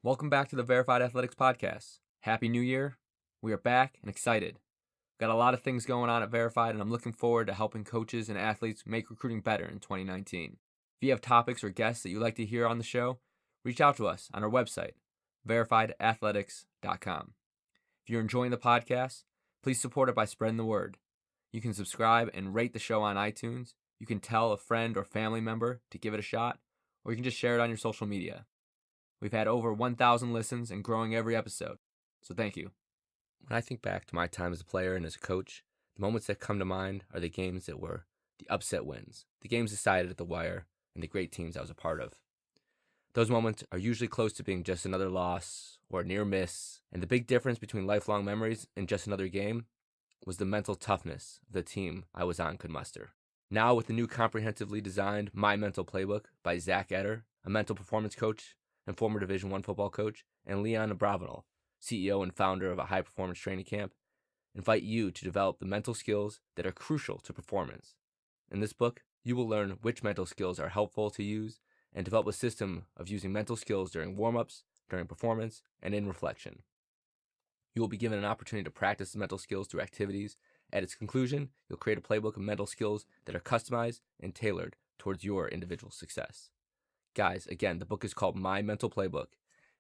Welcome back to the Verified Athletics Podcast. Happy New Year. We are back and excited. Got a lot of things going on at Verified, and I'm looking forward to helping coaches and athletes make recruiting better in 2019. If you have topics or guests that you'd like to hear on the show, reach out to us on our website, verifiedathletics.com. If you're enjoying the podcast, please support it by spreading the word. You can subscribe and rate the show on iTunes. You can tell a friend or family member to give it a shot, or you can just share it on your social media. We've had over 1,000 listens and growing every episode, so thank you. When I think back to my time as a player and as a coach, the moments that come to mind are the games that were the upset wins, the games decided at the wire, and the great teams I was a part of. Those moments are usually close to being just another loss or a near miss, and the big difference between lifelong memories and just another game was the mental toughness the team I was on could muster. Now with the new comprehensively designed My Mental Playbook by Zach Eder, a mental performance coach and former Division I football coach, and Leon Abravanel, CEO and founder of a high-performance training camp, invite you to develop the mental skills that are crucial to performance. In this book, you will learn which mental skills are helpful to use and develop a system of using mental skills during warm-ups, during performance, and in reflection. You will be given an opportunity to practice the mental skills through activities. At its conclusion, you'll create a playbook of mental skills that are customized and tailored towards your individual success. Guys, again, the book is called My Mental Playbook.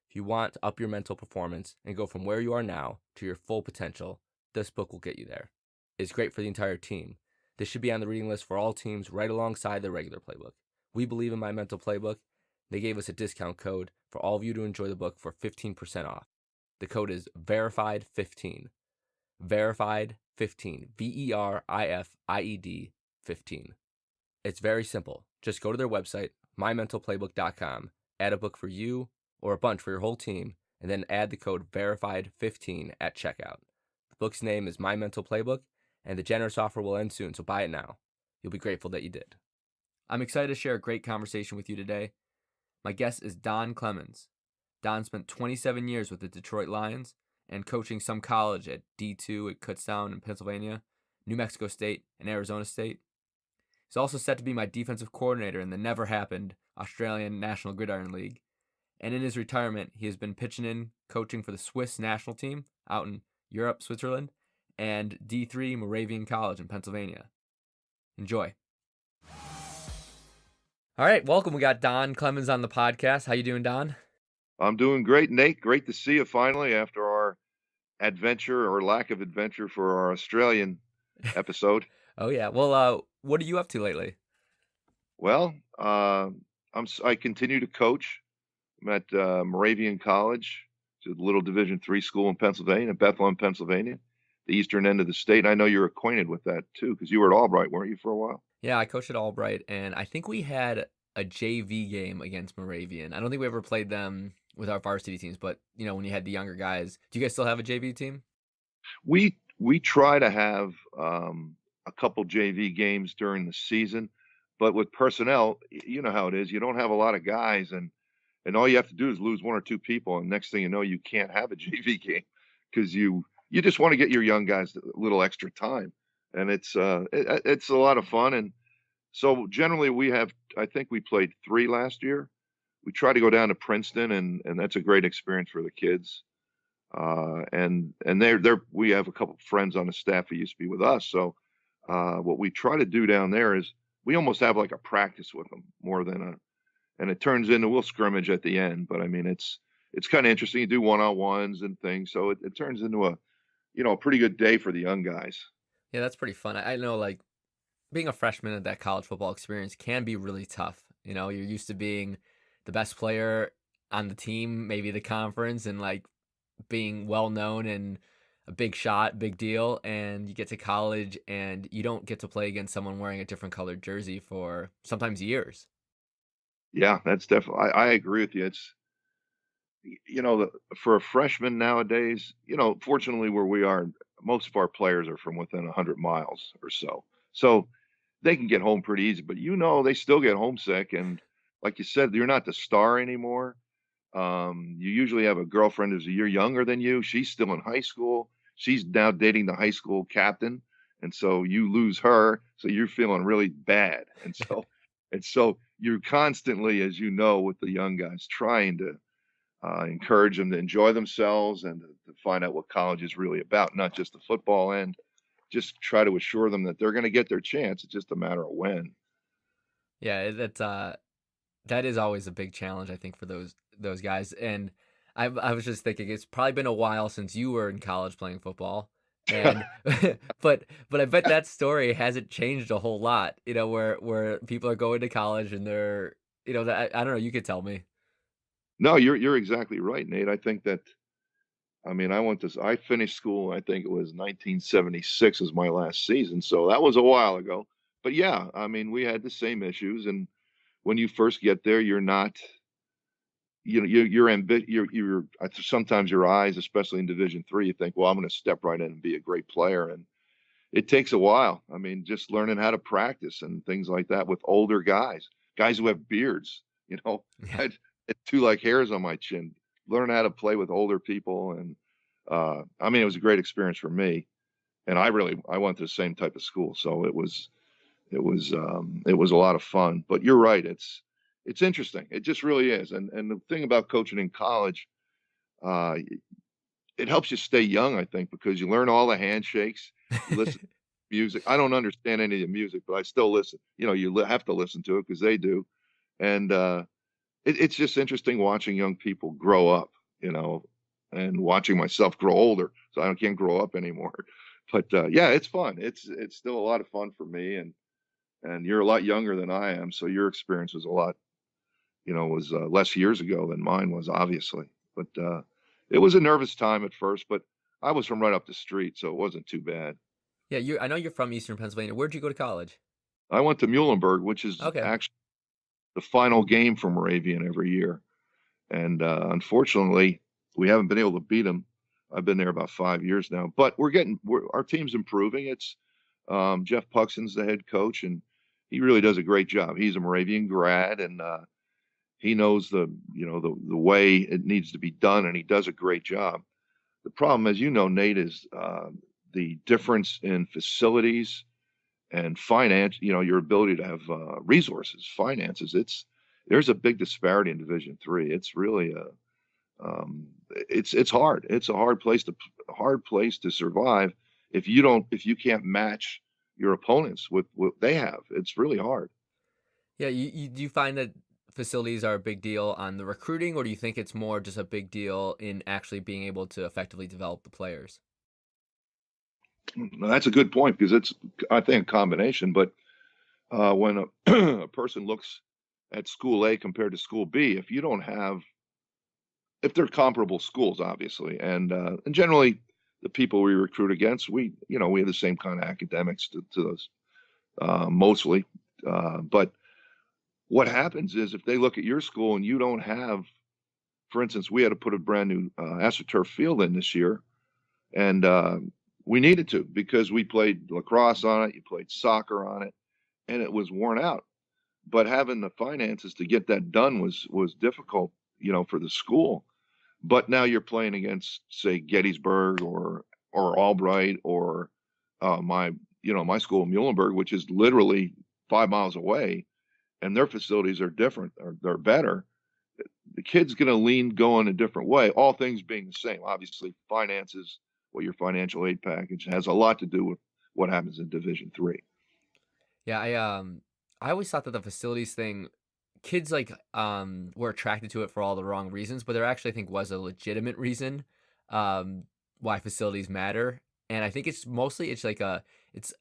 If you want to up your mental performance and go from where you are now to your full potential, this book will get you there. It's great for the entire team. This should be on the reading list for all teams right alongside the regular playbook. We believe in My Mental Playbook. They gave us a discount code for all of you to enjoy the book for 15% off. The code is VERIFIED15. VERIFIED15. VERIFIED 15. It's very simple. Just go to their website, mymentalplaybook.com, add a book for you or a bunch for your whole team, and then add the code VERIFIED15 at checkout. The book's name is My Mental Playbook, and the generous offer will end soon, so buy it now. You'll be grateful that you did. I'm excited to share a great conversation with you today. My guest is Don Clemons. Don spent 27 years with the Detroit Lions and coaching some college at D2 at Kutztown in Pennsylvania, New Mexico State, and Arizona State. He's also set to be my defensive coordinator in the never-happened Australian National Gridiron League. And in his retirement, he has been pitching in coaching for the Swiss national team out in Europe, Switzerland, and D3 Moravian College in Pennsylvania. Enjoy. All right, welcome. We got Don Clemons on the podcast. How you doing, Don? I'm doing great, Nate. Great to see you finally after our adventure or lack of adventure for our Australian episode. Oh, yeah. Well, what are you up to lately? Well, I continue to coach. I'm at Moravian College, it's a little Division III school in Pennsylvania, Bethlehem, Pennsylvania, the eastern end of the state. I know you're acquainted with that too, because you were at Albright, weren't you, for a while? Yeah, I coached at Albright, and I think we had a JV game against Moravian. I don't think we ever played them with our varsity teams, but when you had the younger guys, do you guys still have a JV team? We try to have a couple JV games during the season, but with personnel, you know how it is. You don't have a lot of guys, and all you have to do is lose one or two people, and next thing you know, you can't have a JV game because you just want to get your young guys a little extra time, and it's a lot of fun. And so generally, I think we played 3 last year. We try to go down to Princeton, and that's a great experience for the kids. And we have a couple of friends on the staff who used to be with us. So what we try to do down there is we almost have like a practice with them more than and it turns into we'll scrimmage at the end. But I mean, it's kind of interesting. You do one-on-ones and things. So it turns into a pretty good day for the young guys. Yeah, that's pretty fun. I know, like, being a freshman at that college football experience can be really tough. You're used to being the best player on the team, maybe the conference, and like being well known and a big shot, big deal, and you get to college and you don't get to play against someone wearing a different colored jersey for sometimes years. Yeah, that's definitely. I agree with you. It's for a freshman nowadays, fortunately where we are, most of our players are from within 100 miles or so, so they can get home pretty easy. But they still get homesick, and like you said, you're not the star anymore. You usually have a girlfriend who's a year younger than you. She's still in high school. She's now dating the high school captain. And so you lose her. So you're feeling really bad. And so you're constantly, as you know, with the young guys trying to encourage them to enjoy themselves and to find out what college is really about, not just the football end. Just try to assure them that they're going to get their chance. It's just a matter of when. Yeah, that is always a big challenge, I think, for those guys. And I was just thinking, it's probably been a while since you were in college playing football, and but I bet that story hasn't changed a whole lot. You know, where people are going to college and they're, that I don't know. You could tell me. No, you're exactly right, Nate. I think that I mean I finished school, I think it was 1976 was my last season, so that was a while ago. But yeah, I mean we had the same issues, and when you first get there, you're not you're sometimes your eyes, especially in Division III, you think, well, I'm going to step right in and be a great player, and it takes a while. I mean, just learning how to practice and things like that with older guys who have beards. Yeah. I had two like hairs on my chin. Learn how to play with older people, and I mean, it was a great experience for me. And I went to the same type of school, so it was a lot of fun. But you're right, it's interesting. It just really is. And the thing about coaching in college, uh, it helps you stay young, I think, because you learn all the handshakes. You listen to music. I don't understand any of the music, but I still listen. Have to listen to it because they do. And it's just interesting watching young people grow up, you know, and watching myself grow older. So I can't grow up anymore. But yeah, it's fun. It's still a lot of fun for me. And you're a lot younger than I am, so your experience was a lot, was less years ago than mine was, obviously. But it was a nervous time at first, but I was from right up the street, so it wasn't too bad. Yeah, I know you're from Eastern Pennsylvania. Where'd you go to college? I went to Muhlenberg, which is Okay. actually the final game for Moravian every year. And unfortunately, we haven't been able to beat them. I've been there about 5 years now, but our team's improving. It's Jeff Puxon's the head coach, and he really does a great job. He's a Moravian grad, and he knows the way it needs to be done, and he does a great job. The problem, as you know, Nate, is the difference in facilities and finance. Your ability to have resources, finances. There's a big disparity in Division III. It's really it's hard. It's a hard place to survive if you can't match your opponents with what they have. It's really hard. Yeah, do you find that facilities are a big deal on the recruiting, or do you think it's more just a big deal in actually being able to effectively develop the players? Now, that's a good point because it's, I think, a combination. But when a person looks at school A compared to school B, if they're comparable schools, obviously, and generally the people we recruit against, we have the same kind of academics to those mostly. But what happens is if they look at your school and you don't have, for instance, we had to put a brand new AstroTurf field in this year, and we needed to because we played lacrosse on it, you played soccer on it, and it was worn out. But having the finances to get that done was difficult, for the school. But now you're playing against, say, Gettysburg or Albright or my school, Muhlenberg, which is literally 5 miles away, and their facilities are different, or they're better. The kid's going to go in a different way, all things being the same. Obviously, finances, what your financial aid package has a lot to do with what happens in Division III. Yeah, I always thought that the facilities thing, kids were attracted to it for all the wrong reasons, but there actually I think was a legitimate reason why facilities matter. And I think it's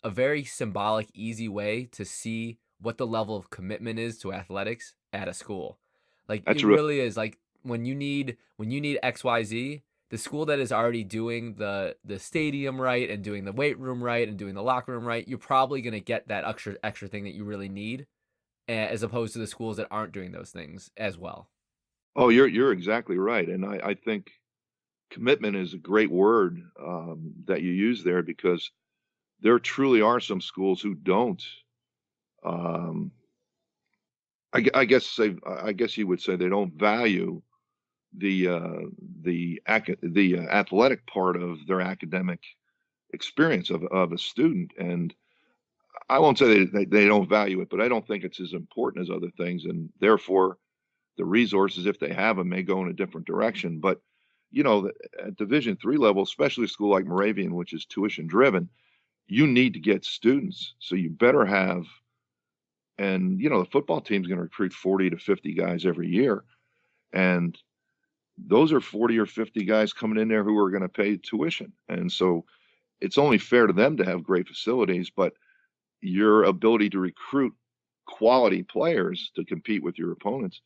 a very symbolic, easy way to see what the level of commitment is to athletics at a school. Like it That's real. really is like when you need XYZ, the school that is already doing the stadium right and doing the weight room right and doing the locker room right, you're probably going to get that extra thing that you really need, as opposed to the schools that aren't doing those things as well. Oh, you're exactly right, and I think commitment is a great word that you use there because there truly are some schools who don't. Um, I guess you would say they don't value the athletic part of their academic experience of a student, and I won't say they don't value it, but I don't think it's as important as other things, and therefore the resources, if they have them, may go in a different direction. But at Division III level, especially a school like Moravian, which is tuition driven, you need to get students. So you better have, and the football team's going to recruit 40 to 50 guys every year. And those are 40 or 50 guys coming in there who are going to pay tuition. And so it's only fair to them to have great facilities, but your ability to recruit quality players to compete with your opponents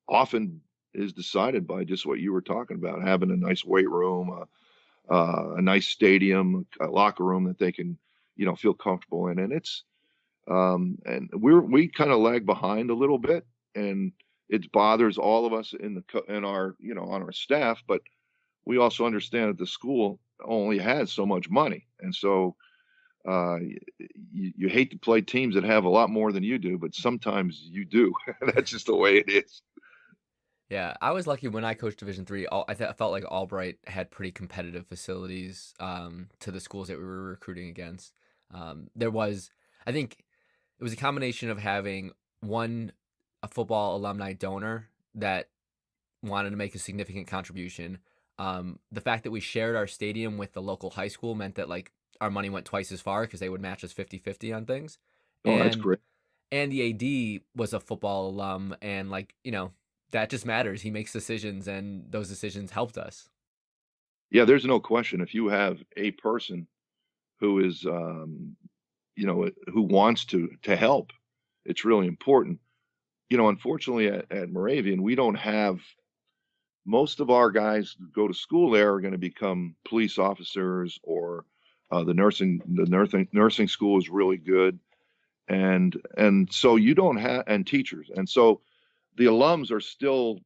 often is decided by just what you were talking about, having a nice weight room, a nice stadium, a locker room that they can, feel comfortable in. And and we kind of lag behind a little bit, and it bothers all of us in our, on our staff, but we also understand that the school only has so much money. And so you hate to play teams that have a lot more than you do, but sometimes you do. That's just the way it is. Yeah, I was lucky when I coached Division III. I felt like Albright had pretty competitive facilities to the schools that we were recruiting against. I think it was a combination of having a football alumni donor that wanted to make a significant contribution. The fact that we shared our stadium with the local high school meant that like our money went twice as far because they would match us 50-50 on things. Oh, that's And great. the AD was a football alum, and like, that just matters. He makes decisions, and those decisions helped us. Yeah, there's no question. If you have a person who is, who wants to help, it's really important. Unfortunately at Moravian, we don't have, most of our guys who go to school there are going to become police officers, or the nursing school is really good. And so you don't have, and teachers. And so the alums are still,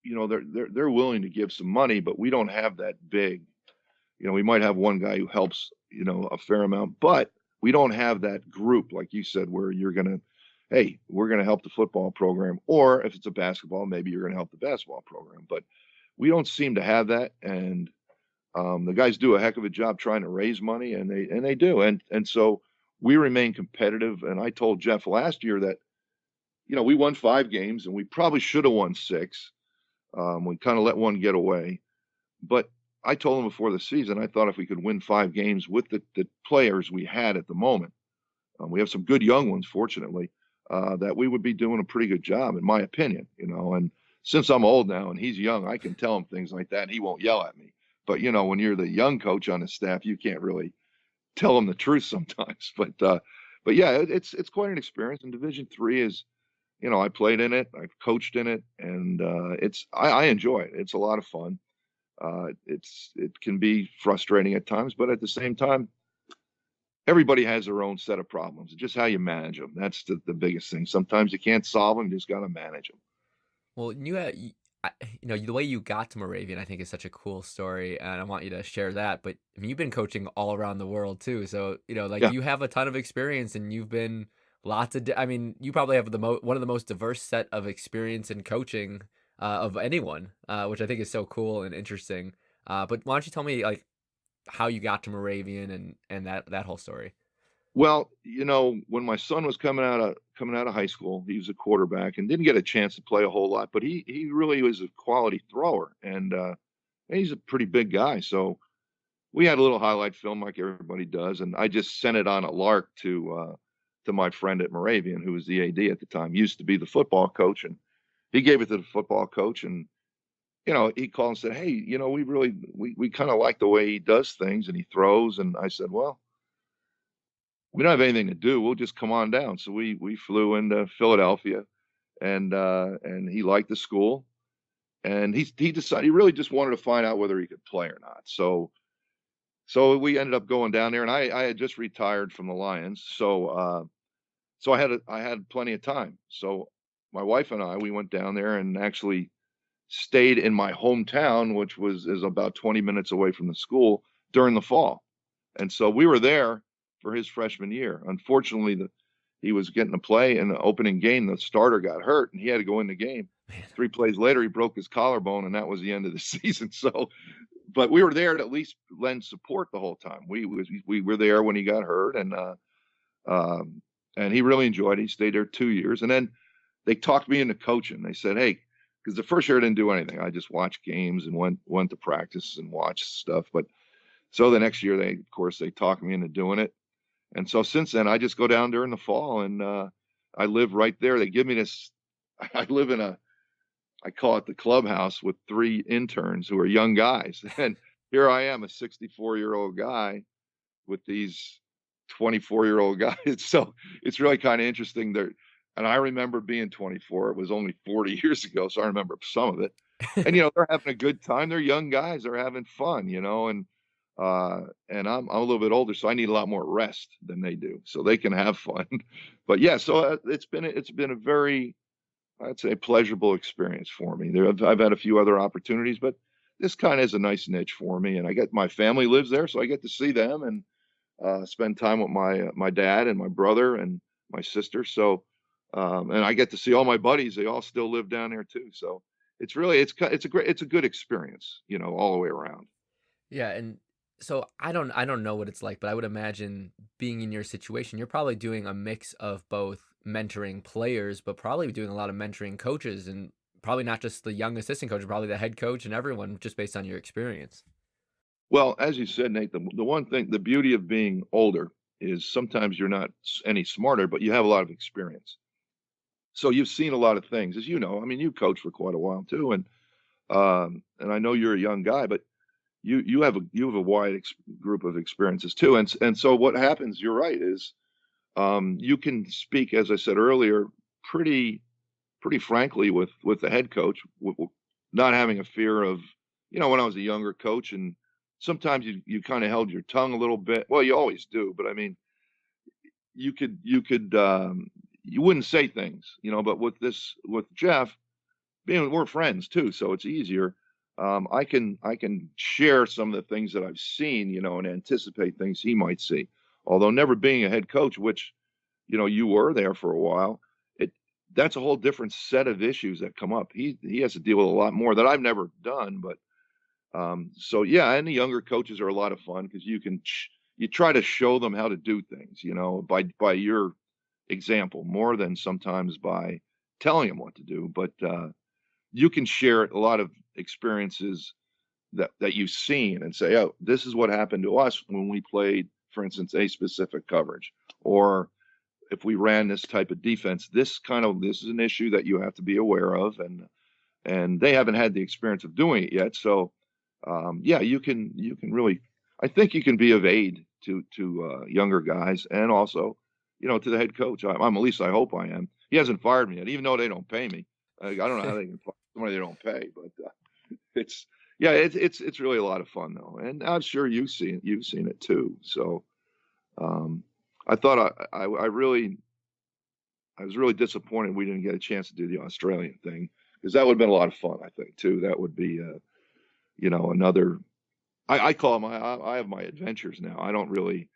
they're willing to give some money, but we don't have that big, we might have one guy who helps, a fair amount, but we don't have that group, like you said, where you're going to, hey, we're going to help the football program, or if it's a basketball, maybe you're going to help the basketball program. But we don't seem to have that. And the guys do a heck of a job trying to raise money, and they do. And so we remain competitive. And I told Jeff last year that, we won 5 games, and we probably should have won 6. We kind of let one get away. But I told him before the season, I thought if we could win 5 games with the players we had at the moment, we have some good young ones, fortunately, that we would be doing a pretty good job, in my opinion. And since I'm old now and he's young, I can tell him things like that, and he won't yell at me. But when you're the young coach on the staff, you can't really tell him the truth sometimes. But yeah, it's quite an experience. And Division III is, I played in it, I've coached in it, and I enjoy it. It's a lot of fun. It can be frustrating at times, but at the same time, everybody has their own set of problems. It's just how you manage them. That's the biggest thing. Sometimes you can't solve them; you just got to manage them. Well, the way you got to Moravian, I think, is such a cool story, and I want you to share that. But I mean, you've been coaching all around the world too, so like Yeah. you have a ton of experience, and you've been I mean, you probably have one of the most diverse set of experience in coaching of anyone, which I think is so cool and interesting. But why don't you tell me like how you got to Moravian and that whole story? Well, when my son was coming out of high school, he was a quarterback and didn't get a chance to play a whole lot, but he really was a quality thrower, and he's a pretty big guy. So we had a little highlight film like everybody does, and I just sent it on a lark to my friend at Moravian, who was the AD at the time, used to be the football coach, and he gave it to the football coach, and he called and said, "Hey, we kind of like the way he does things and he throws." And I said, "Well, we don't have anything to do. We'll just come on down." So we flew into Philadelphia, and he liked the school, and he decided he really just wanted to find out whether he could play or not. So we ended up going down there, and I had just retired from the Lions, so I had plenty of time. So my wife and we went down there and actually stayed in my hometown, which is about 20 minutes away from the school, during the fall. And so we were there for his freshman year. Unfortunately, he was getting to play in the opening game. The starter got hurt, and he had to go in the game. Man. 3 plays later, he broke his collarbone, and that was the end of the season. So, but we were there to at least lend support the whole time. We were there when he got hurt, and he really enjoyed it. He stayed there 2 years, and then they talked me into coaching. They said, "Hey," because the first year I didn't do anything. I just watched games and went to practice and watched stuff. But so the next year, of course, they talked me into doing it. And so since then, I just go down during the fall and I live right there. They give me this. I live in I call it the clubhouse with 3 interns who are young guys. And here I am, a 64-year-old guy with these 24-year-old guys. So it's really kind of interesting there. And I remember being 24. It was only 40 years ago, so I remember some of it. And they're having a good time. They're young guys. They're having fun, and I'm a little bit older, so I need a lot more rest than they do, so they can have fun. But yeah, so it's been a very, I'd say, pleasurable experience for me. I've had a few other opportunities, but this kind of is a nice niche for me. And I get my family lives there, so I get to see them and spend time with my dad and my brother and my sister. So, and I get to see all my buddies. They all still live down there too. So it's a good experience, all the way around. Yeah, and so I don't know what it's like, but I would imagine being in your situation, you're probably doing a mix of both mentoring players, but probably doing a lot of mentoring coaches, and probably not just the young assistant coach, probably the head coach and everyone, just based on your experience. Well, as you said, Nate, the one thing, the beauty of being older is sometimes you're not any smarter, but you have a lot of experience. So you've seen a lot of things, as you know. I mean, you coached for quite a while too, and I know you're a young guy, but you have a wide group of experiences too. And so what happens, you're right, is you can speak, as I said earlier, pretty pretty frankly with the head coach, not having a fear of, when I was a younger coach, and sometimes you kind of held your tongue a little bit. Well, you always do, but I mean, you wouldn't say things, but with Jeff, being we're friends too, so it's easier. I can share some of the things that I've seen, and anticipate things he might see. Although never being a head coach, which you were there for a while, it that's a whole different set of issues that come up. He has to deal with a lot more that I've never done. But so yeah, and the younger coaches are a lot of fun because you try to show them how to do things, by your example more than sometimes by telling them what to do. But you can share a lot of experiences that you've seen and say, oh, this is what happened to us when we played, for instance, a specific coverage, or if we ran this type of defense, this is an issue that you have to be aware of, and they haven't had the experience of doing it yet. So yeah, you can really, I think you can be of aid to younger guys, and also to the head coach. I'm, at least I hope I am. He hasn't fired me yet, even though they don't pay me. I don't know how they can fire somebody they don't pay, but it's yeah, it's really a lot of fun though, and I'm sure you've seen it too. So um, I thought I was really disappointed we didn't get a chance to do the Australian thing, because that would have been a lot of fun. I think too. That would be another. I call my I have my adventures now. I don't really,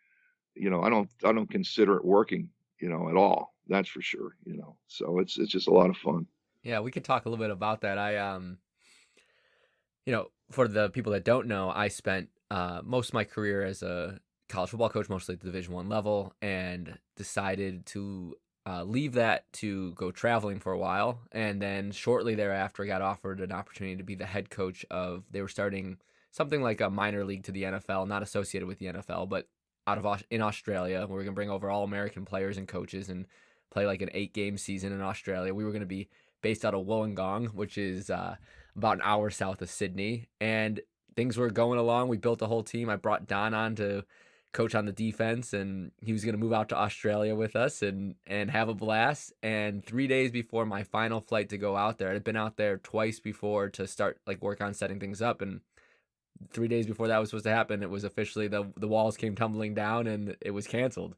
I don't consider it working, at all. That's for sure. So it's just a lot of fun. Yeah, we could talk a little bit about that. For the people that don't know, I spent most of my career as a college football coach, mostly at the Division I level, and decided to leave that to go traveling for a while. And then shortly thereafter, I got offered an opportunity to be the head coach of, they were starting something like a minor league to the NFL, not associated with the NFL, but in Australia, where we're going to bring over all American players and coaches and play like an 8-game season in Australia. We were going to be based out of Wollongong, which is about an hour south of Sydney. And things were going along. We built a whole team. I brought Don on to coach on the defense, and he was going to move out to Australia with us and have a blast. And 3 days before my final flight to go out there, I had been out there twice before to start like work on setting things up. And 3 days before that was supposed to happen, it was officially the walls came tumbling down and it was canceled.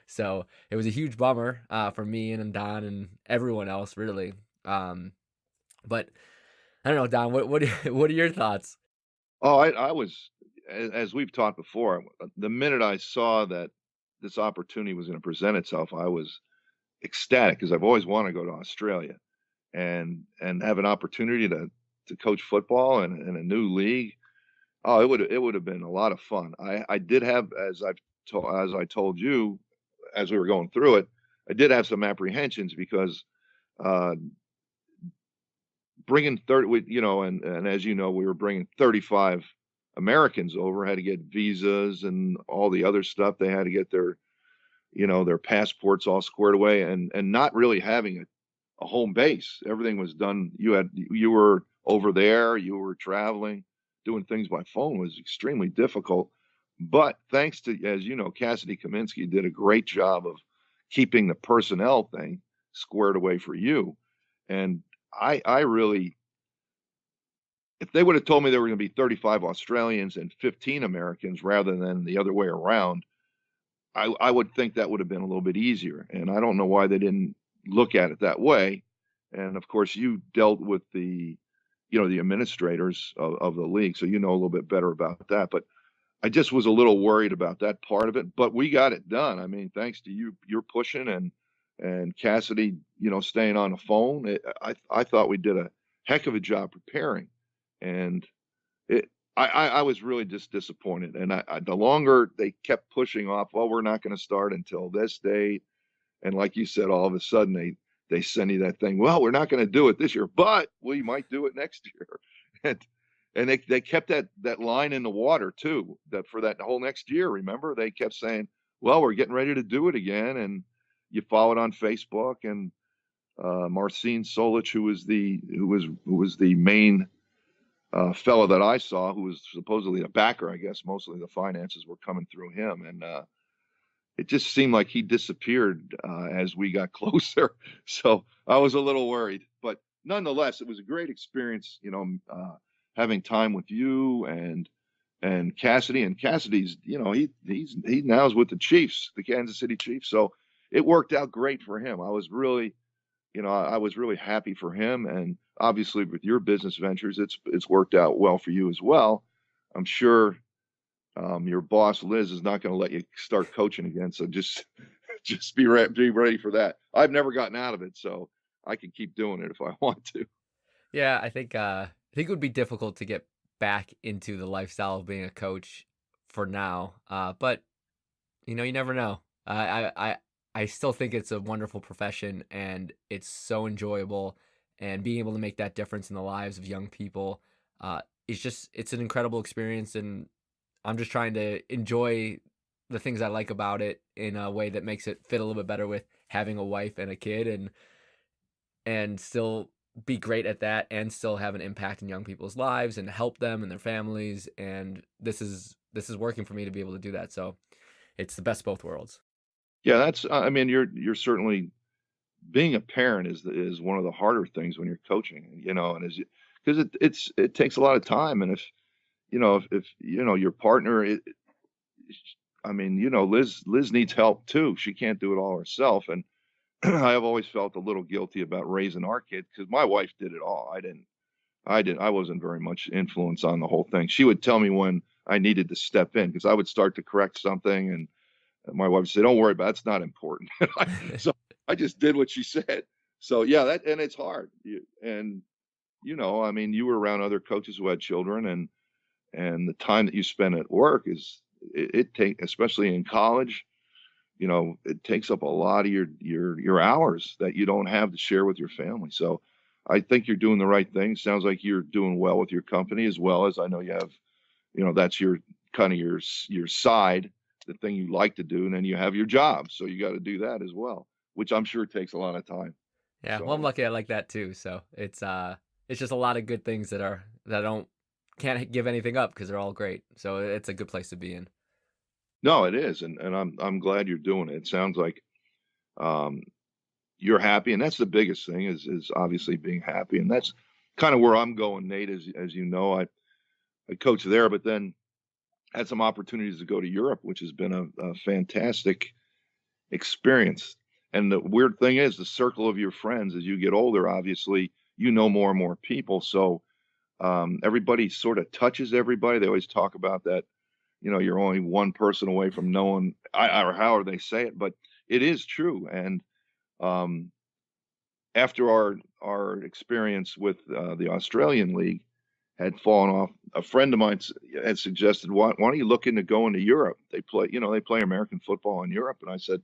So it was a huge bummer for me and Don and everyone else, really. But I don't know, Don. What are your thoughts? Oh, I was, as we've talked before, the minute I saw that this opportunity was going to present itself, I was ecstatic, because I've always wanted to go to Australia and have an opportunity to coach football in a new league. Oh, it would have been a lot of fun. I did have, as I told you, as we were going through it, I did have some apprehensions because uh, bringing 30, and as you know, we were bringing 35 Americans over, had to get visas and all the other stuff. They had to get their passports all squared away, and not really having a home base. Everything was done. You were over there, you were traveling, doing things by phone was extremely difficult. But thanks to, as you know, Cassidy Kaminsky did a great job of keeping the personnel thing squared away for you. And I really, if they would have told me there were going to be 35 Australians and 15 Americans rather than the other way around, I would think that would have been a little bit easier. And I don't know why they didn't look at it that way. And of course, you dealt with the administrators of the league, so you know a little bit better about that. But I just was a little worried about that part of it. But we got it done. I mean, thanks to you're pushing and Cassidy, staying on the phone. I thought we did a heck of a job preparing, and it. I was really just disappointed. And the longer they kept pushing off, well, we're not going to start until this date. And like you said, all of a sudden they send you that thing. Well, we're not going to do it this year, but we might do it next year. And they kept that line in the water too. That for that whole next year, remember, they kept saying, well, we're getting ready to do it again. And you follow it on Facebook, and Marcin Solich, who was the main fellow that I saw, who was supposedly a backer, I guess mostly the finances were coming through him, and it just seemed like he disappeared as we got closer. So I was a little worried, but nonetheless, it was a great experience, having time with you and Cassidy. And Cassidy's, he now is with the Chiefs, the Kansas City Chiefs. So it worked out great for him. I was really happy for him, and obviously with your business ventures, it's worked out well for you as well. I'm sure your boss Liz is not going to let you start coaching again, so just be ready for that. I've never gotten out of it, so I can keep doing it if I want to. Yeah, I think it would be difficult to get back into the lifestyle of being a coach for now. But you never know. I still think it's a wonderful profession, and it's so enjoyable, and being able to make that difference in the lives of young people, it's an incredible experience, and I'm just trying to enjoy the things I like about it in a way that makes it fit a little bit better with having a wife and a kid, and still be great at that, and still have an impact in young people's lives and help them and their families. And this is working for me to be able to do that. So it's the best of both worlds. Yeah, I mean, you're certainly, being a parent is one of the harder things when you're coaching, and because it takes a lot of time. And if your partner, I mean, Liz needs help too. She can't do it all herself. And I have always felt a little guilty about raising our kid because my wife did it all. I wasn't very much influence on the whole thing. She would tell me when I needed to step in because I would start to correct something, and my wife said, "Don't worry about it. It's not important." So I just did what she said. So yeah, and it's hard. I mean, you were around other coaches who had children, and the time that you spend at work especially in college, it takes up a lot of your hours that you don't have to share with your family. So I think you're doing the right thing. Sounds like you're doing well with your company, as well as I know you have, that's your kind of your side, the thing you like to do, and then you have your job. So you got to do that as well, which I'm sure takes a lot of time. Yeah, So, well, I'm lucky I like that too. So it's just a lot of good things that I don't can't give anything up because they're all great. So it's a good place to be in. no, it is, and I'm glad you're doing it. It sounds like um, you're happy, and that's the biggest thing is obviously being happy, and that's kind of where I'm going, Nate. As you know, I coach there, but then had some opportunities to go to Europe, which has been a fantastic experience. And the weird thing is, the circle of your friends as you get older, obviously, more and more people. So everybody sort of touches everybody. They always talk about that. You're only one person away from knowing, or however they say it, but it is true. And um, after our experience with the Australian League had fallen off, a friend of mine had suggested, why don't you look into going to Europe? They play American football in Europe. And I said,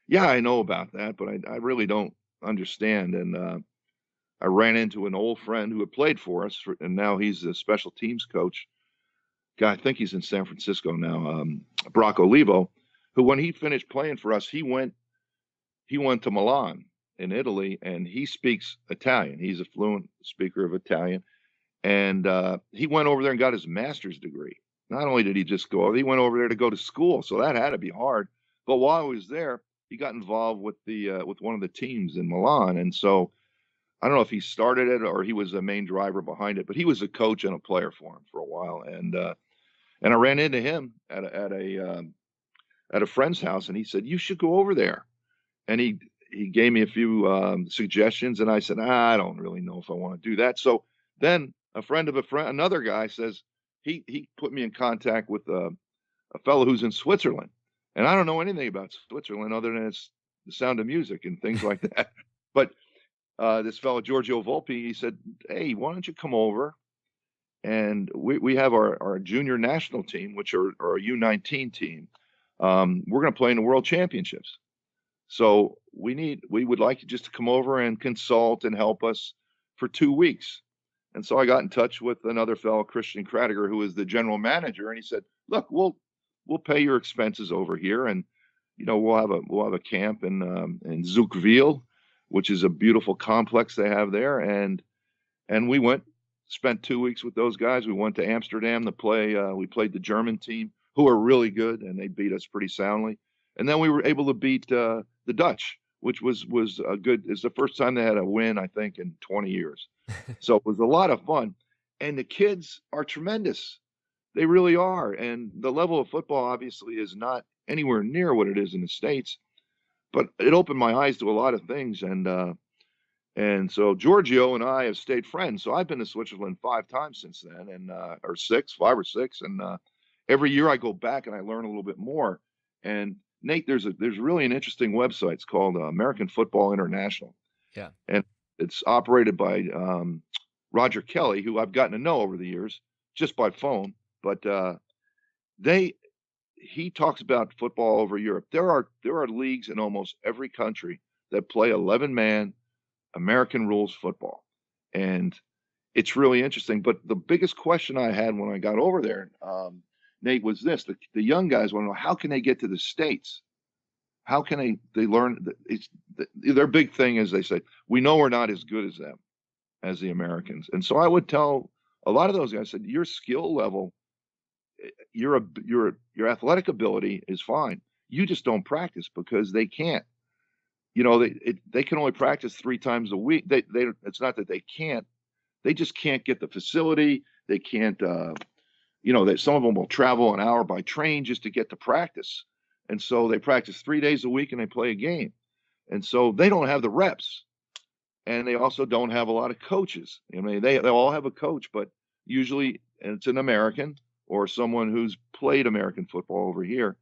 yeah, I know about that, but I really don't. understand. And I ran into an old friend who had played for us, and now he's a special teams coach. Guy, I think he's in San Francisco now, Brock Olivo, who when he finished playing for us, he went to Milan in Italy, and he speaks Italian. He's a fluent speaker of Italian, and he went over there and got his master's degree. Not only did he just go over, he went over there to go to school, so that had to be hard. But while he was there, he got involved with with one of the teams in Milan, and so I don't know if he started it or he was the main driver behind it, but he was a coach and a player for him for a while. And I ran into him at a friend's house, and he said, "You should go over there." And he gave me a few suggestions, and I said, I don't really know if I want to do that. So then a friend of a friend, another guy says he put me in contact with a fellow who's in Switzerland, and I don't know anything about Switzerland other than it's the Sound of Music and things like that. But this fellow Giorgio Volpe, he said, "Hey, why don't you come over?" And we have our junior national team, which are a U19 team. We're going to play in the World Championships. So we would like you just to come over and consult and help us for 2 weeks. And so I got in touch with another fellow, Christian Kradiger, who is the general manager, and he said, "Look, we'll pay your expenses over here, and we'll have a camp in Zoukville, which is a beautiful complex they have there." And we spent 2 weeks with those guys. We went to Amsterdam to play. We played the German team, who are really good, and they beat us pretty soundly. And then we were able to beat the Dutch, which was a good. It's the first time they had a win, I think, in 20 years. So it was a lot of fun, and the kids are tremendous. They really are. And the level of football obviously is not anywhere near what it is in the States, but it opened my eyes to a lot of things. And so Giorgio and I have stayed friends. So I've been to Switzerland 5 times since then, and or 5 or 6, and every year I go back and I learn a little bit more. And Nate, there's really an interesting website. It's called American Football International. Yeah. And it's operated by Roger Kelly, who I've gotten to know over the years just by phone. But he talks about football over Europe. There are leagues in almost every country that play 11-man American rules football. And it's really interesting. But the biggest question I had when I got over there, Nate, was this: the young guys want to know, how can they get to the States? How can they learn? Their big thing is, they say, we know we're not as good as them, as the Americans. And so I would tell a lot of those guys, I said, your skill level, your athletic ability is fine. You just don't practice because they can't. They can only practice 3 times a week. It's not that they can't. They just can't get the facility. They can't. Some of them will travel an hour by train just to get to practice. And so they practice 3 days a week and they play a game. And so they don't have the reps. And they also don't have a lot of coaches. I mean, they all have a coach, but usually it's an American or someone who's played American football over here.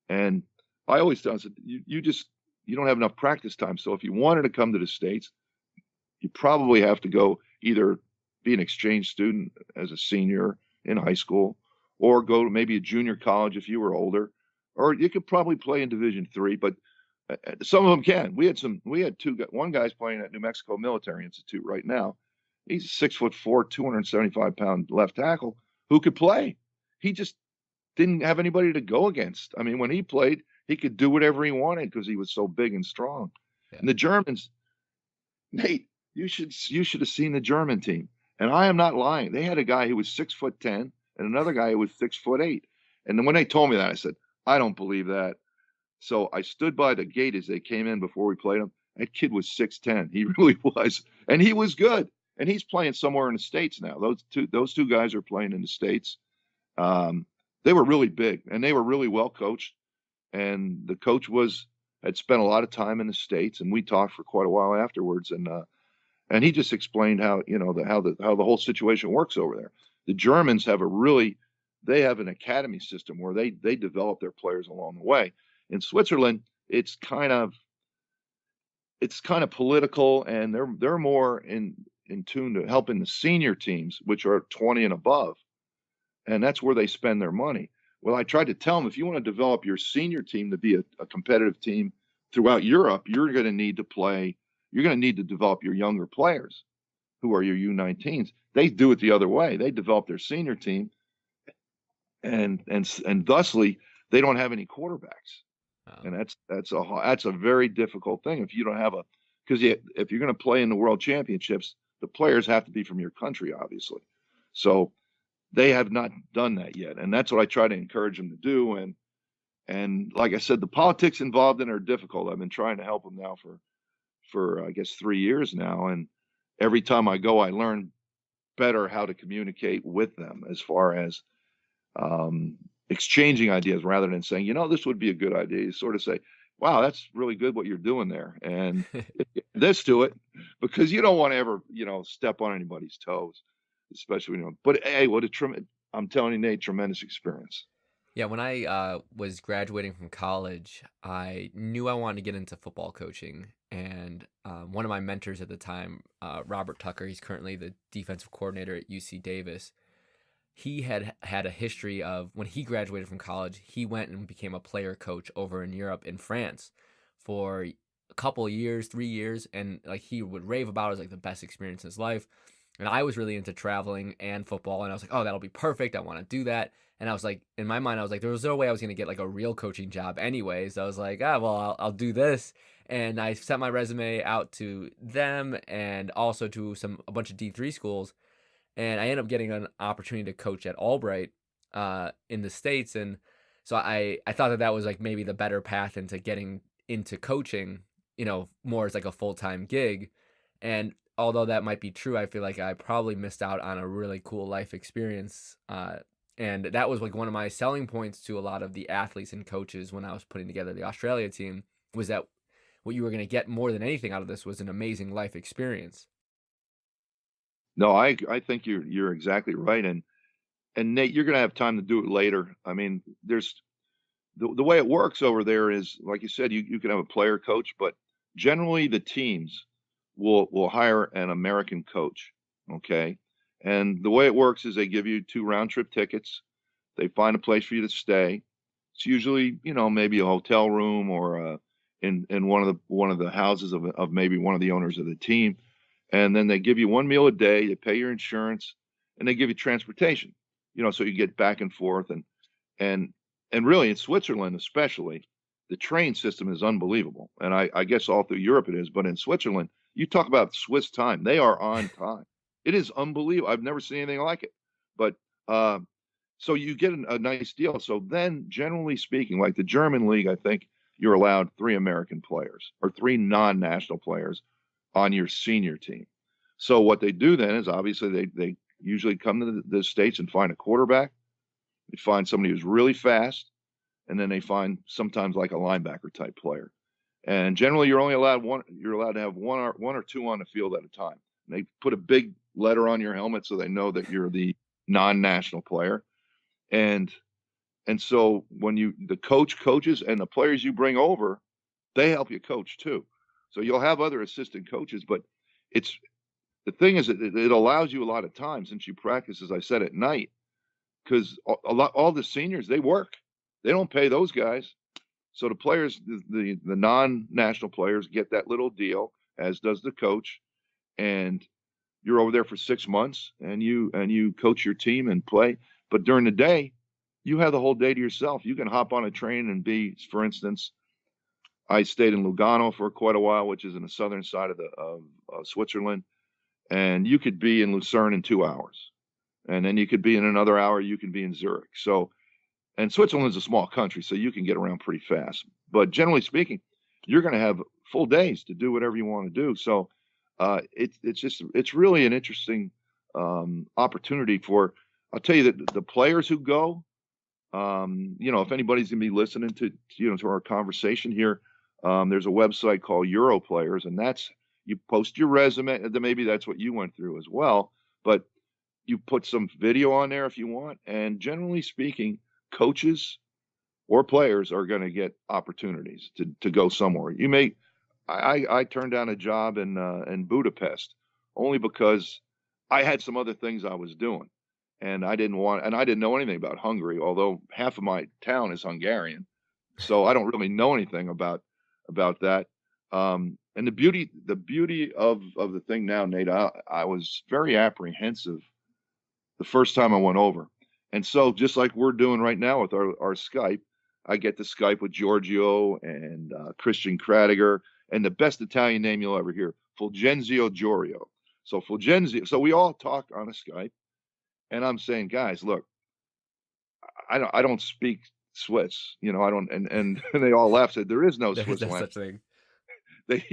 And I always tell them, you don't have enough practice time. So if you wanted to come to the States, you probably have to go either be an exchange student as a senior in high school, or go to maybe a junior college if you were older, or you could probably play in Division III. But some of them can. We had one guy's playing at New Mexico Military Institute right now. He's 6'4", 275-pound left tackle who could play. He just didn't have anybody to go against. I mean, when he played, he could do whatever he wanted because he was so big and strong. Yeah. And the Germans, Nate, you should have seen the German team. And I am not lying. They had a guy who was 6'10" and another guy who was 6'8". And then when they told me that, I said, I don't believe that. So I stood by the gate as they came in before we played them. That kid was 6'10". He really was. And he was good. And he's playing somewhere in the States now. Those two guys are playing in the States. They were really big, and they were really well coached. And the coach had spent a lot of time in the States, and we talked for quite a while afterwards. And he just explained how the whole situation works over there. The Germans have they have an academy system where they develop their players along the way. In Switzerland, it's kind of political, and they're more in tune to helping the senior teams, which are 20 and above, and that's where they spend their money. Well, I tried to tell them, if you want to develop your senior team to be a competitive team throughout Europe, you're going to need to play you're going to need to develop your younger players who are your U19s. They do it the other way. They develop their senior team, and thusly they don't have any quarterbacks, Um, and that's a very difficult thing if you don't have a because if you're going to play in the world championships, the players have to be from your country, obviously. So they have not done that yet, and that's what I try to encourage them to do. And like I said, the politics involved in it are difficult. I've been trying to help them now for I guess 3 years now, and every time I go, I learn better how to communicate with them as far as um, exchanging ideas rather than saying, this would be a good idea. You sort of say, wow, that's really good what you're doing there, and this to it, because you don't want to ever step on anybody's toes, especially But hey, I'm telling you, Nate, tremendous experience. Yeah, when I was graduating from college, I knew I wanted to get into football coaching. And one of my mentors at the time, Robert Tucker, he's currently the defensive coordinator at UC Davis. He had a history of when he graduated from college, he went and became a player coach over in Europe, in France, for a couple of years, 3 years. And like he would rave about it as like the best experience in his life. And I was really into traveling and football. And I was like, oh, that'll be perfect. I want to do that. And I was like, in my mind, I was like, there was no way I was going to get like a real coaching job anyways. I was like, well, I'll do this. And I sent my resume out to them and also to a bunch of D3 schools. And I ended up getting an opportunity to coach at Albright in the States. And so I thought that was like maybe the better path into getting into coaching, more as like a full-time gig. And although that might be true, I feel like I probably missed out on a really cool life experience. And that was like one of my selling points to a lot of the athletes and coaches when I was putting together the Australia team, was that what you were going to get more than anything out of this was an amazing life experience. No, I think you're exactly right, and Nate, you're going to have time to do it later. I mean, there's the way it works over there is, like you said, you can have a player coach, but generally the teams will hire an American coach. Okay. And the way it works is they give you 2 round trip tickets. They find a place for you to stay. It's usually, maybe a hotel room or in one of the houses of maybe one of the owners of the team. And then they give you 1 meal a day, they pay your insurance, and they give you transportation, so you get back and forth. And and really in Switzerland, especially, the train system is unbelievable. And I guess all through Europe it is, but in Switzerland, you talk about Swiss time. They are on time. It is unbelievable. I've never seen anything like it. But so you get a nice deal. So then, generally speaking, like the German league, I think you're allowed 3 American players or 3 non-national players on your senior team. So what they do then is obviously they usually come to the States and find a quarterback. They find somebody who's really fast, and then they find sometimes like a linebacker type player. And generally, you're only allowed one. You're allowed to have one or two on the field at a time. And they put a big letter on your helmet so they know that you're the non-national player. And and so when the coach coaches and the players you bring over, they help you coach too. So you'll have other assistant coaches, but it's the thing is it allows you a lot of time since you practice, as I said, at night, because all the seniors, they work. They don't pay those guys. So the players, the non-national players, get that little deal, as does the coach, and you're over there for 6 months, and you coach your team and play. But during the day, you have the whole day to yourself. You can hop on a train and be, for instance, I stayed in Lugano for quite a while, which is in the southern side of Switzerland, and you could be in Lucerne in 2 hours, and then you could be in another hour. You can be in Zurich. So, and Switzerland's a small country, so you can get around pretty fast. But generally speaking, you're going to have full days to do whatever you want to do. So, it's really an interesting opportunity for. I'll tell you that the players who go, if anybody's going to be listening to our conversation here, there's a website called Europlayers, and that's you post your resume. Maybe that's what you went through as well, but you put some video on there if you want. And generally speaking, coaches or players are going to get opportunities to go somewhere. I turned down a job in Budapest only because I had some other things I was doing, and I didn't know anything about Hungary, although half of my town is Hungarian, so I don't really know anything about that. And the beauty of the thing now, Nate, I was very apprehensive the first time I went over. And so just like we're doing right now with our Skype, I get to Skype with Giorgio and Christian Kradiger and the best Italian name you'll ever hear, Fulgenzio Giorio. So Fulgenzio, so we all talk on a Skype, and I'm saying, guys, look, I don't speak Swiss, I don't, and they all laughed, said there is no There is Swiss no language. such thing. They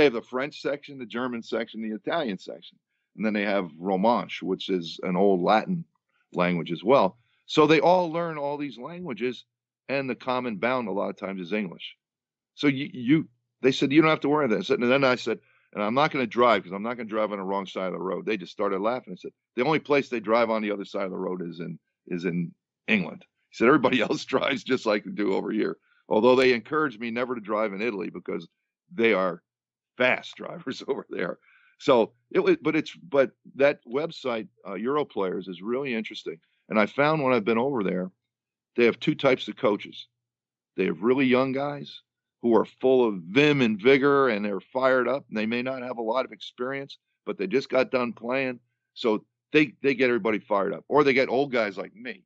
have the French section, the German section, the Italian section, and then they have Romansh, which is an old Latin language as well. So they all learn all these languages, and the common bound a lot of times is English. So they said you don't have to worry about that. And then I said, and I'm not going to drive because I'm not going to drive on the wrong side of the road. They just started laughing. I said the only place they drive on the other side of the road is in England. He said everybody else drives just like they do over here. Although they encouraged me never to drive in Italy because they are fast drivers over there. So it was, but that website, Europlayers, is really interesting. And I found when I've been over there, they have two types of coaches. They have really young guys who are full of vim and vigor and they're fired up. And they may not have a lot of experience, but they just got done playing. So they get everybody fired up. Or they get old guys like me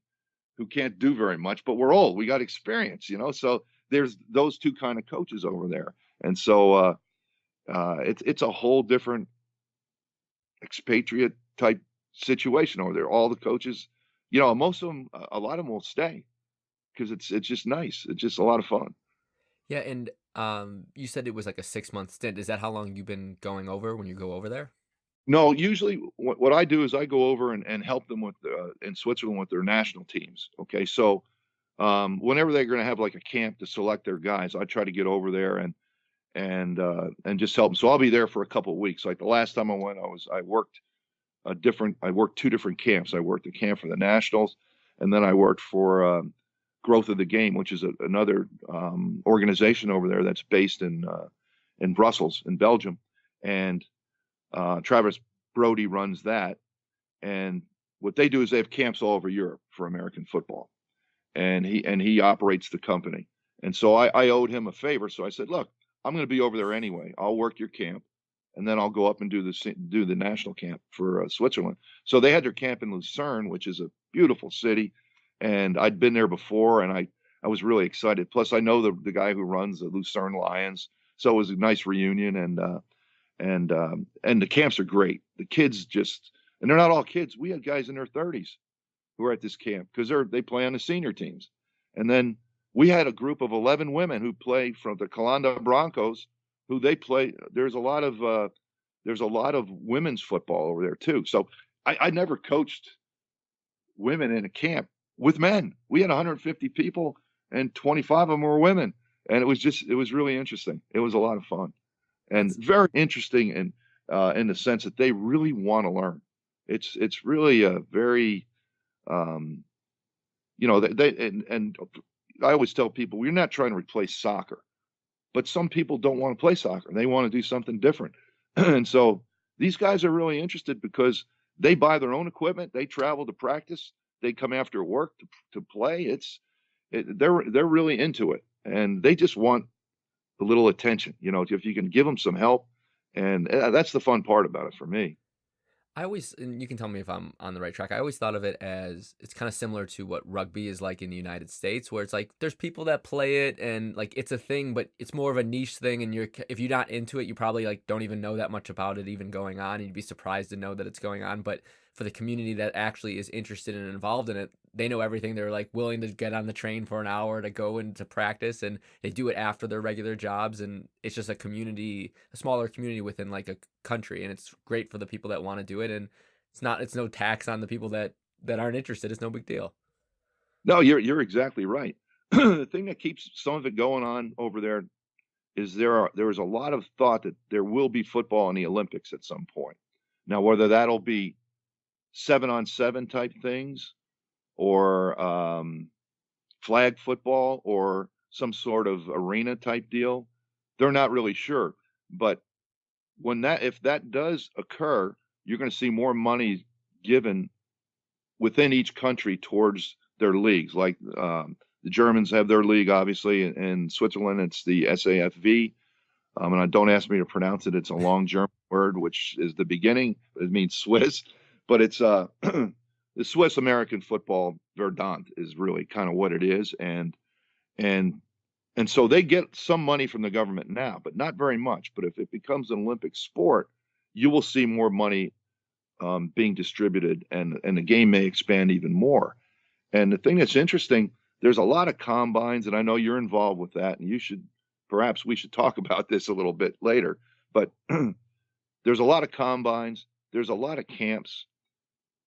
who can't do very much, but we're old. We got experience, So there's those two kind of coaches over there. And so it's a whole different expatriate type situation over there. All the coaches, most of them, a lot of them will stay because it's just nice. It's just a lot of fun. Yeah, and you said it was like a 6-month stint. Is that how long you've been going over when you go over there? No, usually what I do is I go over and help them with in Switzerland with their national teams. Okay, so whenever they're going to have like a camp to select their guys, I try to get over there and just help them. So I'll be there for a couple of weeks. Like the last time I went, I worked two different camps. I worked a camp for the Nationals, and then I worked for Growth of the Game, which is another organization over there that's based in Brussels, in Belgium, and Travis Brody runs that. And what they do is they have camps all over Europe for American football, and he operates the company. And so I owed him a favor, so I said, look, I'm going to be over there anyway. I'll work your camp, and then I'll go up and do the national camp for Switzerland. So they had their camp in Lucerne, which is a beautiful city, and I'd been there before, and I was really excited. Plus, I know the guy who runs the Lucerne Lions, so it was a nice reunion, and the camps are great. The kids and they're not all kids. We had guys in their 30s who are at this camp because they play on the senior teams, and then we had a group of 11 women who play from the Calanda Broncos, who they play. There's a lot of women's football over there too. So I never coached women in a camp with men. We had 150 people, and 25 of them were women, and it was really interesting. It was a lot of fun, and very interesting in the sense that they really want to learn. It's really a very and I always tell people we're not trying to replace soccer, but some people don't want to play soccer. They want to do something different. And so these guys are really interested because they buy their own equipment. They travel to practice. They come after work to play. They're really into it, and they just want a little attention. If you can give them some help, and that's the fun part about it for me. And you can tell me if I'm on the right track. I always thought of it as it's kind of similar to what rugby is like in the United States, where it's like there's people that play it and like it's a thing, but it's more of a niche thing. And if you're not into it, you probably like don't even know that much about it even going on. And you'd be surprised to know that it's going on. But for the community that actually is interested and involved in it, they know everything. They're like willing to get on the train for an hour to go into practice, and they do it after their regular jobs. And it's just a smaller community within like a country, and it's great for the people that want to do it. And it's no tax on the people that aren't interested. It's no big deal. No, you're exactly right. The thing that keeps some of it going on over there is there is a lot of thought that there will be football in the Olympics at some point. Now, whether that'll be 7-on-7 type things or flag football or some sort of arena type deal, they're not really sure. But if that does occur, you're going to see more money given within each country towards their leagues. Like the Germans have their league, obviously, in Switzerland, it's the SAFV. And don't ask me to pronounce it. It's a long German word, which is the beginning. It means Swiss, but it's the Swiss American football Verdant is really kind of what it is. And and so they get some money from the government now, but not very much. But if it becomes an Olympic sport, you will see more money being distributed, and the game may expand even more. And the thing that's interesting, there's a lot of combines, and I know you're involved with that, and perhaps we should talk about this a little bit later. But there's a lot of combines, there's a lot of camps.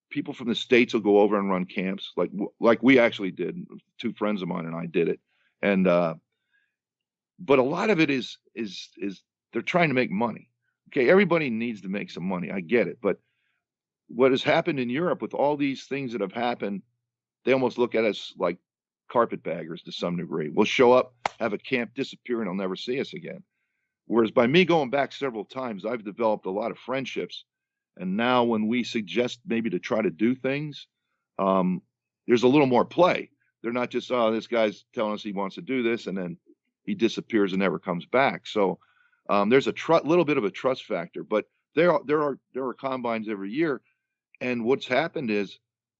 People from the States will go over and run camps, like we actually did. Two friends of mine and I did it, and but a lot of it is they're trying to make money. Okay, everybody needs to make some money. I get it, but what has happened in Europe with all these things that have happened, they almost look at us like carpetbaggers to some degree. We'll show up, have a camp, disappear, and they'll never see us again. Whereas by me going back several times, I've developed a lot of friendships. And now when we suggest maybe to try to do things, there's a little more play. They're not just, oh, this guy's telling us he wants to do this, and then he disappears and never comes back. So there's a little bit of a trust factor. But there are combines every year. And what's happened is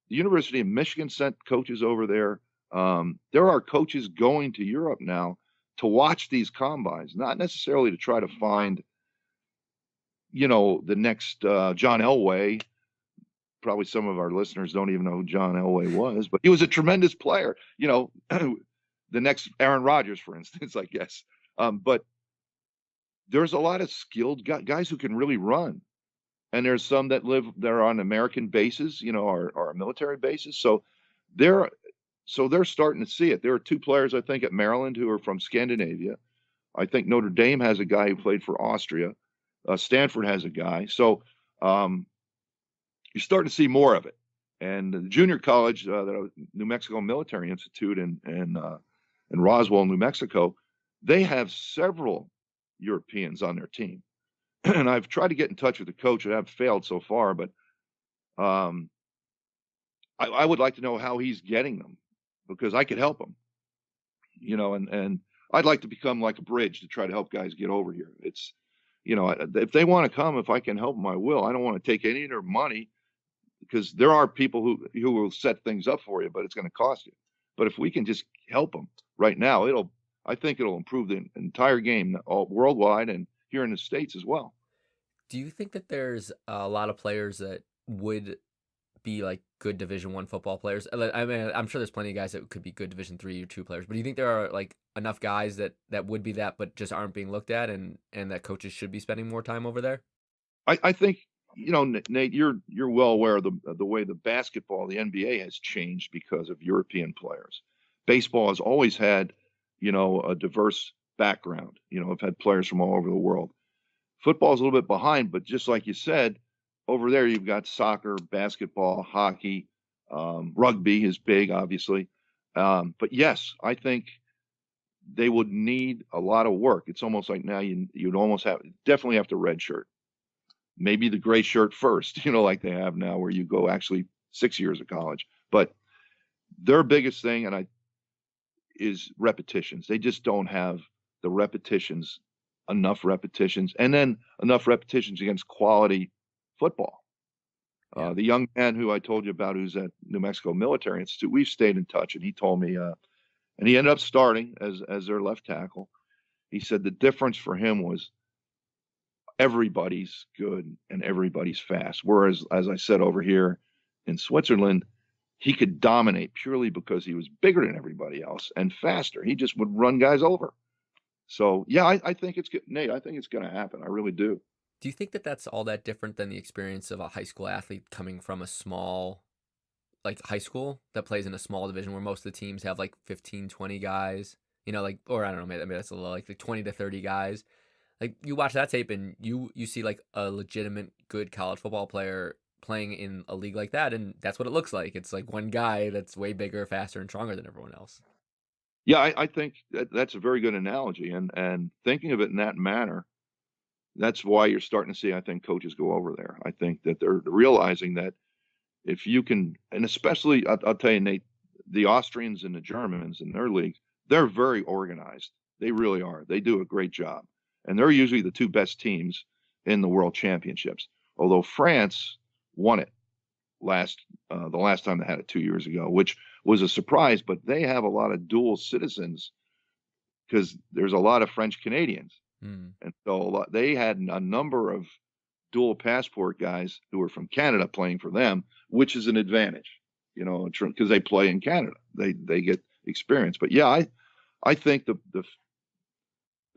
the University of Michigan sent coaches over there. There are coaches going to Europe now to watch these combines, not necessarily to try to find, the next John Elway. Probably some of our listeners don't even know who John Elway was, but he was a tremendous player. The next Aaron Rodgers, for instance, I guess. But there's a lot of skilled guys who can really run. And there's some that are on American bases, our military bases. So they're starting to see it. There are two players, I think, at Maryland who are from Scandinavia. I think Notre Dame has a guy who played for Austria. Stanford has a guy. So you're starting to see more of it. And the junior college, New Mexico Military Institute in Roswell, New Mexico, they have several Europeans on their team. And I've tried to get in touch with the coach, and I've failed so far, but I would like to know how he's getting them, because I could help him, and I'd like to become like a bridge to try to help guys get over here. It's, if they want to come, if I can help them, I will. I don't want to take any of their money, because there are people who will set things up for you, but it's going to cost you. But if we can just help them right now, I think it'll improve the entire game all worldwide and here in the States as well. Do you think that there's a lot of players that would be like good Division I football players? I mean, I'm sure there's plenty of guys that could be good Division III or II players, but do you think there are like enough guys that would be that, but just aren't being looked at, and that coaches should be spending more time over there? I think, Nate, you're well aware of the way the basketball, the NBA has changed because of European players. Baseball has always had, a diverse background. I've had players from all over the world. Football is a little bit behind, but just like you said, over there you've got soccer, basketball, hockey, rugby is big, obviously. But yes, I think they would need a lot of work. It's almost like now you'd almost definitely have to redshirt. Maybe the gray shirt first, like they have now, where you go actually 6 years of college. But their biggest thing, is repetitions. They just don't have the repetitions, enough repetitions, and then enough repetitions against quality football. Yeah. The young man who I told you about, who's at New Mexico Military Institute, we've stayed in touch, and he told me, and he ended up starting as their left tackle. He said the difference for him was everybody's good and everybody's fast. Whereas, as I said, over here in Switzerland, he could dominate purely because he was bigger than everybody else and faster. He just would run guys over. So, yeah, I think it's good. Nate, I think it's going to happen. I really do. Do you think that that's all that different than the experience of a high school athlete coming from a small, like high school that plays in a small division where most of the teams have like 15, 20 guys, or I don't know, maybe that's a little, like 20 to 30 guys. Like you watch that tape and you see like a legitimate good college football player playing in a league like that, and that's what it looks like. It's like one guy that's way bigger, faster, and stronger than everyone else. Yeah, I think that's a very good analogy, and thinking of it in that manner, that's why you're starting to see, I think, coaches go over there. I think that they're realizing that if you can, and especially, I'll tell you, Nate, the Austrians and the Germans in their leagues, they're very organized. They really are. They do a great job. and they're usually the two best teams in the World Championships. Although France won it the last time they had it 2 years ago, which was a surprise. But they have a lot of dual citizens because there's a lot of French Canadians, and so they had a number of dual passport guys who were from Canada playing for them, which is an advantage, because they play in Canada. They get experience. But yeah, I think the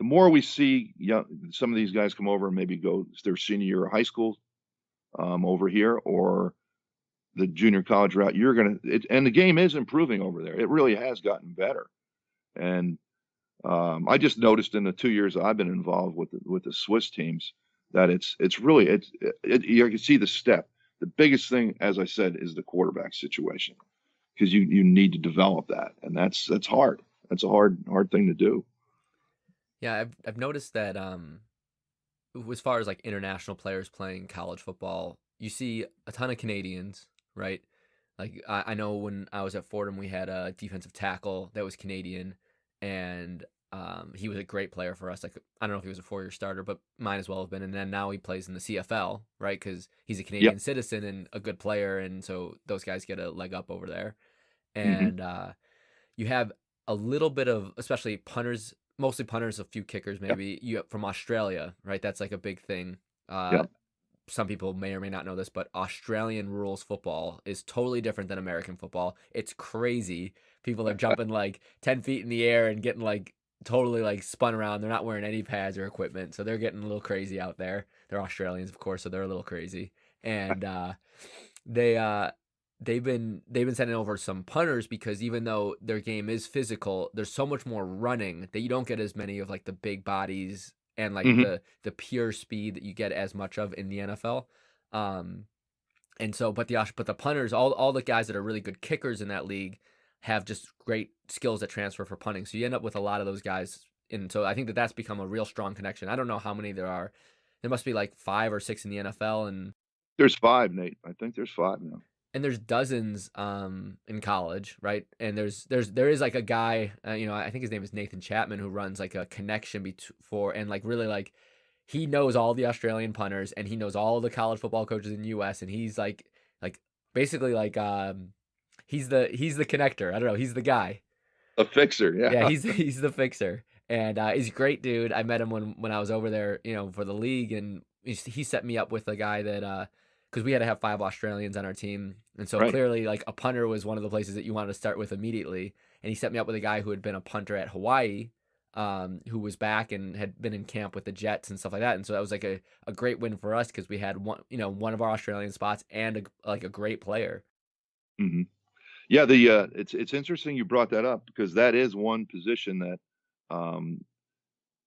more we see some of these guys come over and maybe go their senior year of high school over here, or the junior college route, and the game is improving over there. It really has gotten better. And I just noticed in the 2 years I've been involved with the Swiss teams that it's really you can see the step. The biggest thing, as I said, is the quarterback situation, because you need to develop that, and that's hard. That's a hard thing to do. Yeah, I've noticed that as far as like international players playing college football, you see a ton of Canadians, right? Like I know when I was at Fordham, we had a defensive tackle that was Canadian, and he was a great player for us. Like I don't know if he was a 4-year starter, but might as well have been. And then now he plays in the CFL, right? Because he's a Canadian citizen and a good player, and so those guys get a leg up over there. And you have a little bit of, especially punters, mostly punters, a few kickers maybe. You from Australia, right? That's like a big thing. Some people may or may not know this, but Australian rules football is totally different than American football. It's crazy. People are jumping like 10 feet in the air and getting like totally like spun around. They're not wearing any pads or equipment, so they're getting a little crazy out there. They're Australians, of course, so they're a little crazy. And they've been sending over some punters because even though their game is physical, there's so much more running that you don't get as many of like the big bodies and like the pure speed that you get as much of in the NFL. And so but the punters, all the guys that are really good kickers in that league have just great skills that transfer for punting. So you end up with a lot of those guys. And so I think that's become a real strong connection. I don't know how many there are. There must be like 5 or 6 in the NFL, and there's 5, Nate. I think there's 5 now. And there's dozens in college, right? And there is like a guy, I think his name is Nathan Chapman, who runs like a connection and like really like he knows all the Australian punters and he knows all the college football coaches in the US, and he's like basically like he's the connector. I don't know, he's the guy. A fixer, yeah. Yeah, he's the fixer. And he's a great dude. I met him when I was over there, for the league, and he set me up with a guy that because we had to have 5 Australians on our team. And so clearly like a punter was one of the places that you wanted to start with immediately. And he set me up with a guy who had been a punter at Hawaii, who was back and had been in camp with the Jets and stuff like that. And so that was like a great win for us because we had one of our Australian spots and a great player. Mm-hmm. Yeah, it's interesting you brought that up, because that is one position that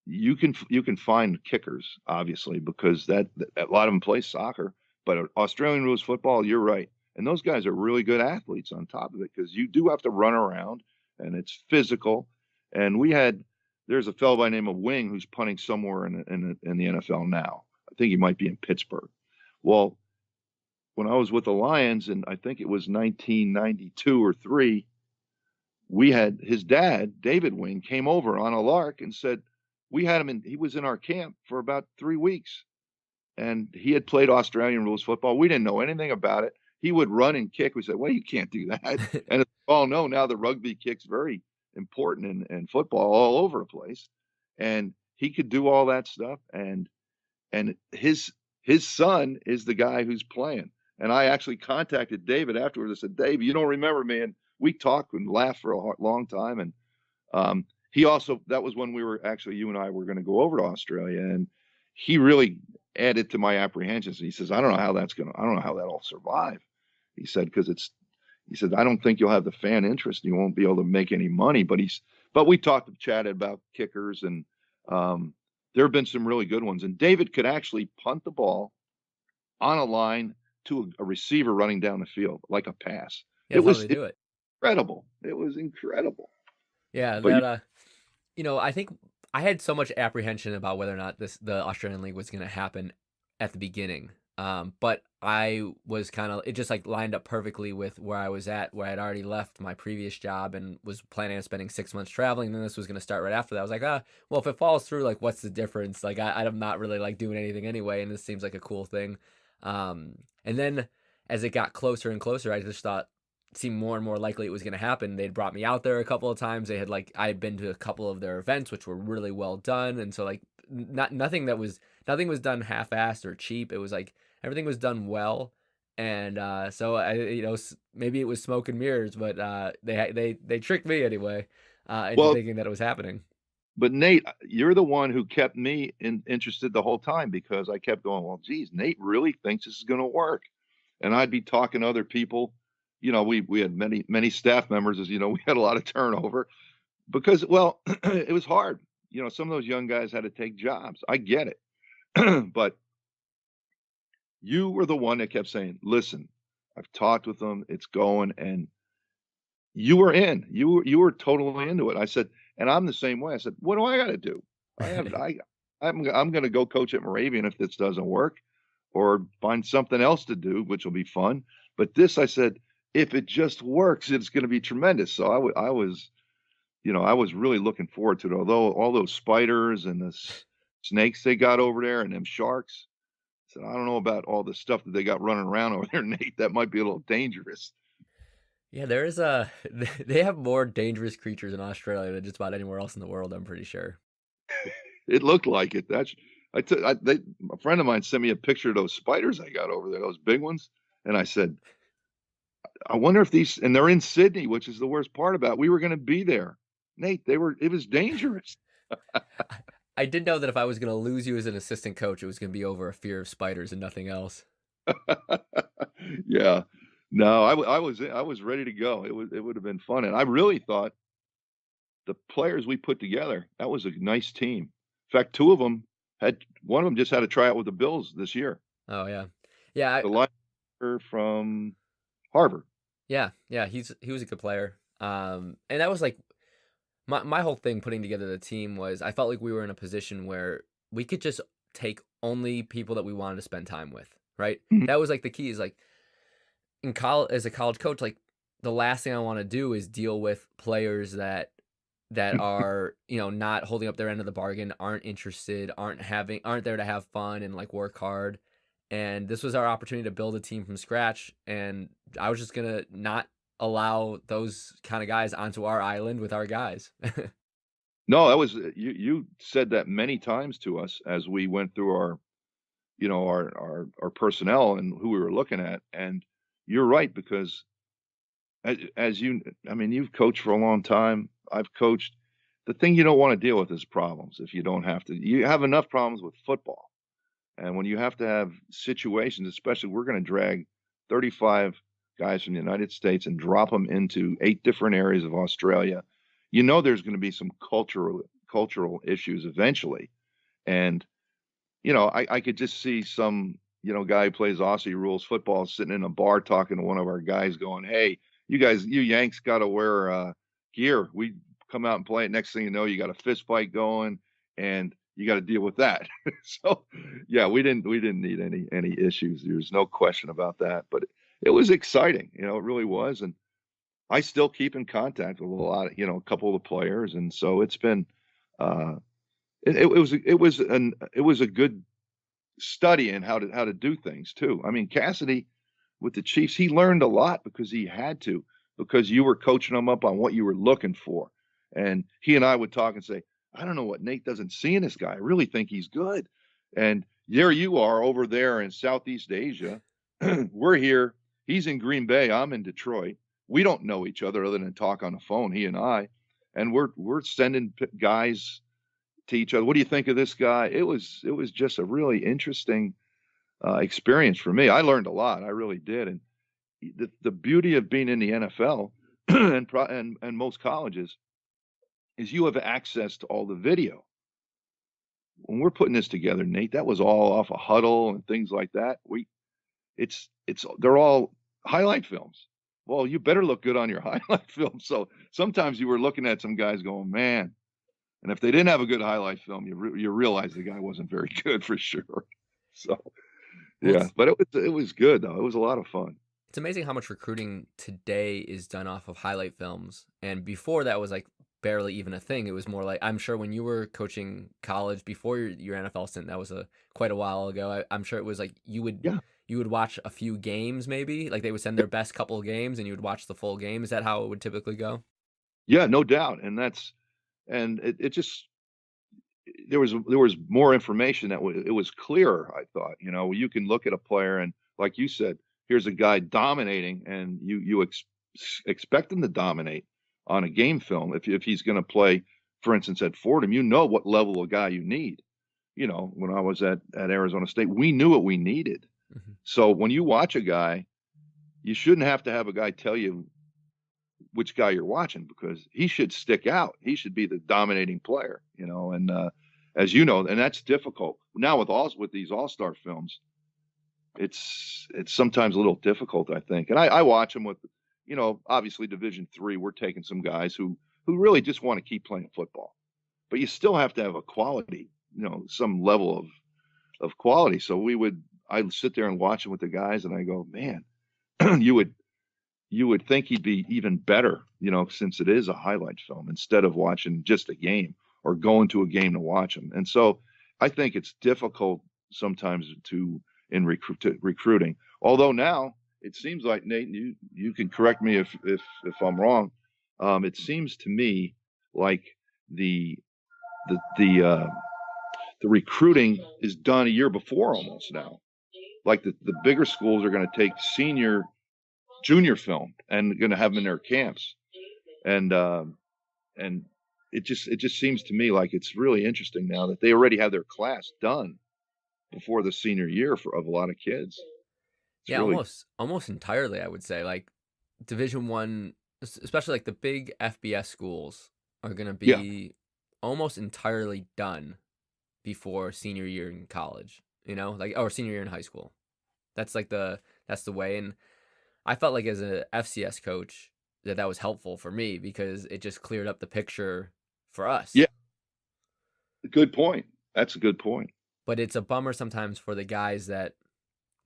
you can find kickers, obviously, because that a lot of them play soccer. But Australian rules football, you're right. And those guys are really good athletes on top of it, because you do have to run around and it's physical. And there's a fellow by the name of Wing who's punting somewhere in the NFL now. I think he might be in Pittsburgh. Well, when I was with the Lions, and I think it was 1992 or 3, we had his dad, David Wing, came over on a lark and said, we had him he was in our camp for about 3 weeks. And he had played Australian rules football. We didn't know anything about it. He would run and kick. We said, well, you can't do that. And as we all know, now the rugby kick's very important in football all over the place. And he could do all that stuff. And his son is the guy who's playing. And I actually contacted David afterwards. I said, Dave, you don't remember me? And we talked and laughed for a long time. And he also, that was when you and I were going to go over to Australia. And he really added to my apprehensions. And he says, I don't know how that'll survive. He said, because I don't think you'll have the fan interest. You won't be able to make any money. But we chatted about kickers, and there have been some really good ones. And David could actually punt the ball on a line to a receiver running down the field like a pass. Yeah, it was incredible. It was incredible. Yeah, I think I had so much apprehension about whether or not the Australian League was going to happen at the beginning. But I was kind of, it just like lined up perfectly with where I was at, where I'd already left my previous job and was planning on spending 6 months traveling. And then this was going to start right after that. I was like, well, if it falls through, like, what's the difference? Like, I'm not really like doing anything anyway. And this seems like a cool thing. And then as it got closer and closer, I just thought it seemed more and more likely it was going to happen. They'd brought me out there a couple of times. They had like, I had been to a couple of their events, which were really well done. And so like, nothing was done half-assed or cheap. It was like, everything was done well, and so maybe it was smoke and mirrors, but they tricked me anyway into Well, thinking that it was happening. but Nate, you're the one who kept me interested the whole time because I kept going, well, geez, Nate really thinks this is going to work. And I'd be talking to other people. We had many staff members, as you know, we had a lot of turnover because, well, it was hard. Some of those young guys had to take jobs. I get it. But you were the one that kept saying, listen, I've talked with them, it's going, and you were in. You were totally into it. I said, and I'm the same way. I said, what do I got to do? I'm going to go coach at Moravian if this doesn't work, or find something else to do, which will be fun. But this, I said, if it just works, it's going to be tremendous. So I was really looking forward to it. Although all those spiders and the snakes they got over there and them sharks, I said, I don't know about all the stuff that they got running around over there, Nate. That might be a little dangerous. Yeah, there is a they have more dangerous creatures in Australia than just about anywhere else in the world, I'm pretty sure. It looked like it. A friend of mine sent me a picture of those spiders I got over there, those big ones. And I said, I wonder if and they're in Sydney, which is the worst part about it. We were going to be there. Nate, it was dangerous. I did know that if I was going to lose you as an assistant coach, it was going to be over a fear of spiders and nothing else. Yeah. No, I was ready to go. It would have been fun. And I really thought the players we put together, that was a nice team. In fact, one of them just had to try out with the Bills this year. Oh yeah. Yeah. The linebacker from Harvard. Yeah. He was a good player. And that was like my whole thing putting together the team was I felt like we were in a position where we could just take only people that we wanted to spend time with, right? Mhm. That was like the key is like in college, as a college coach, like the last thing I want to do is deal with players that are, not holding up their end of the bargain, aren't interested, aren't there to have fun and like work hard. And this was our opportunity to build a team from scratch. And I was just going to not allow those kind of guys onto our island with our guys. No, that was you said that many times to us as we went through our personnel and who we were looking at. And you're right, because you've coached for a long time. I've coached. The thing you don't want to deal with is problems. If you don't have to, you have enough problems with football. And when you have to have situations, especially we're going to drag 35 guys from the United States and drop them into 8 different areas of Australia, there's going to be some cultural issues eventually. And, I could just see some, guy who plays Aussie rules football sitting in a bar talking to one of our guys going, hey, you Yanks got to wear gear. We come out and play it. Next thing you know, you got a fist fight going and you got to deal with that. So yeah, we didn't need any issues. There's no question about that, but it was exciting. It really was. And I still keep in contact with a couple of the players. And so it's been, it was a good study in how to do things too. I mean, Cassidy with the Chiefs, he learned a lot because he had to, because you were coaching him up on what you were looking for. And he and I would talk and say, I don't know what Nate doesn't see in this guy. I really think he's good. And there you are over there in Southeast Asia. We're here. He's in Green Bay. I'm in Detroit. We don't know each other than talk on the phone, he and I. And we're sending guys to each other. What do you think of this guy? It was just a really interesting experience for me. I learned a lot. I really did. And the beauty of being in the NFL and most colleges is you have access to all the video. When we're putting this together, Nate, that was all off a huddle and things like that. They're all highlight films. Well, you better look good on your highlight film. So sometimes you were looking at some guys going, man. And if they didn't have a good highlight film, you realize the guy wasn't very good for sure. So Well, Yeah, but it was good though. It was a lot of fun. it's amazing how much recruiting today is done off of highlight films. And before that was like barely even a thing. It was more like, I'm sure when you were coaching college before your NFL stint, that was quite a while ago. I'm sure it was like Yeah. you would watch a few games maybe, like they would send their best couple of games and you would watch the full game. Is that how it would typically go? Yeah, no doubt. And it just there was more information it was clearer, I thought. You can look at a player and like you said, here's a guy dominating and expect him to dominate on a game film if he's going to play, for instance, at Fordham, what level of guy you need. When I was at Arizona State, we knew what we needed. Hmm. So when you watch a guy, you shouldn't have to have a guy tell you which guy you're watching because he should stick out. He should be the dominating player, and as you know, and that's difficult. Now with these all-star films, it's sometimes a little difficult, I think. And I watch them with, obviously Division III, we're taking some guys who really just want to keep playing football. But you still have to have a quality, some level of quality. So I'd sit there and watch them with the guys and I go, man, you would think he'd be even better, since it is a highlight film instead of watching just a game or going to a game to watch them. And so I think it's difficult sometimes in recruiting. Although now it seems like, Nate, you can correct me if I'm wrong. It seems to me like the the the uh, the recruiting is done a year before almost now. Like the bigger schools are going to take junior film and going to have them in their camps, and and it just seems to me like it's really interesting now that they already have their class done before the senior year of a lot of kids. It's Yeah, really almost entirely, I would say. Like Division 1, especially like the big FBS schools are going to yeah. be almost entirely done before senior year in college, like or senior year in high school. That's like that's the way. And I felt like as a FCS coach that was helpful for me because it just cleared up the picture for us. Yeah, good point. That's a good point. But it's a bummer sometimes for the guys that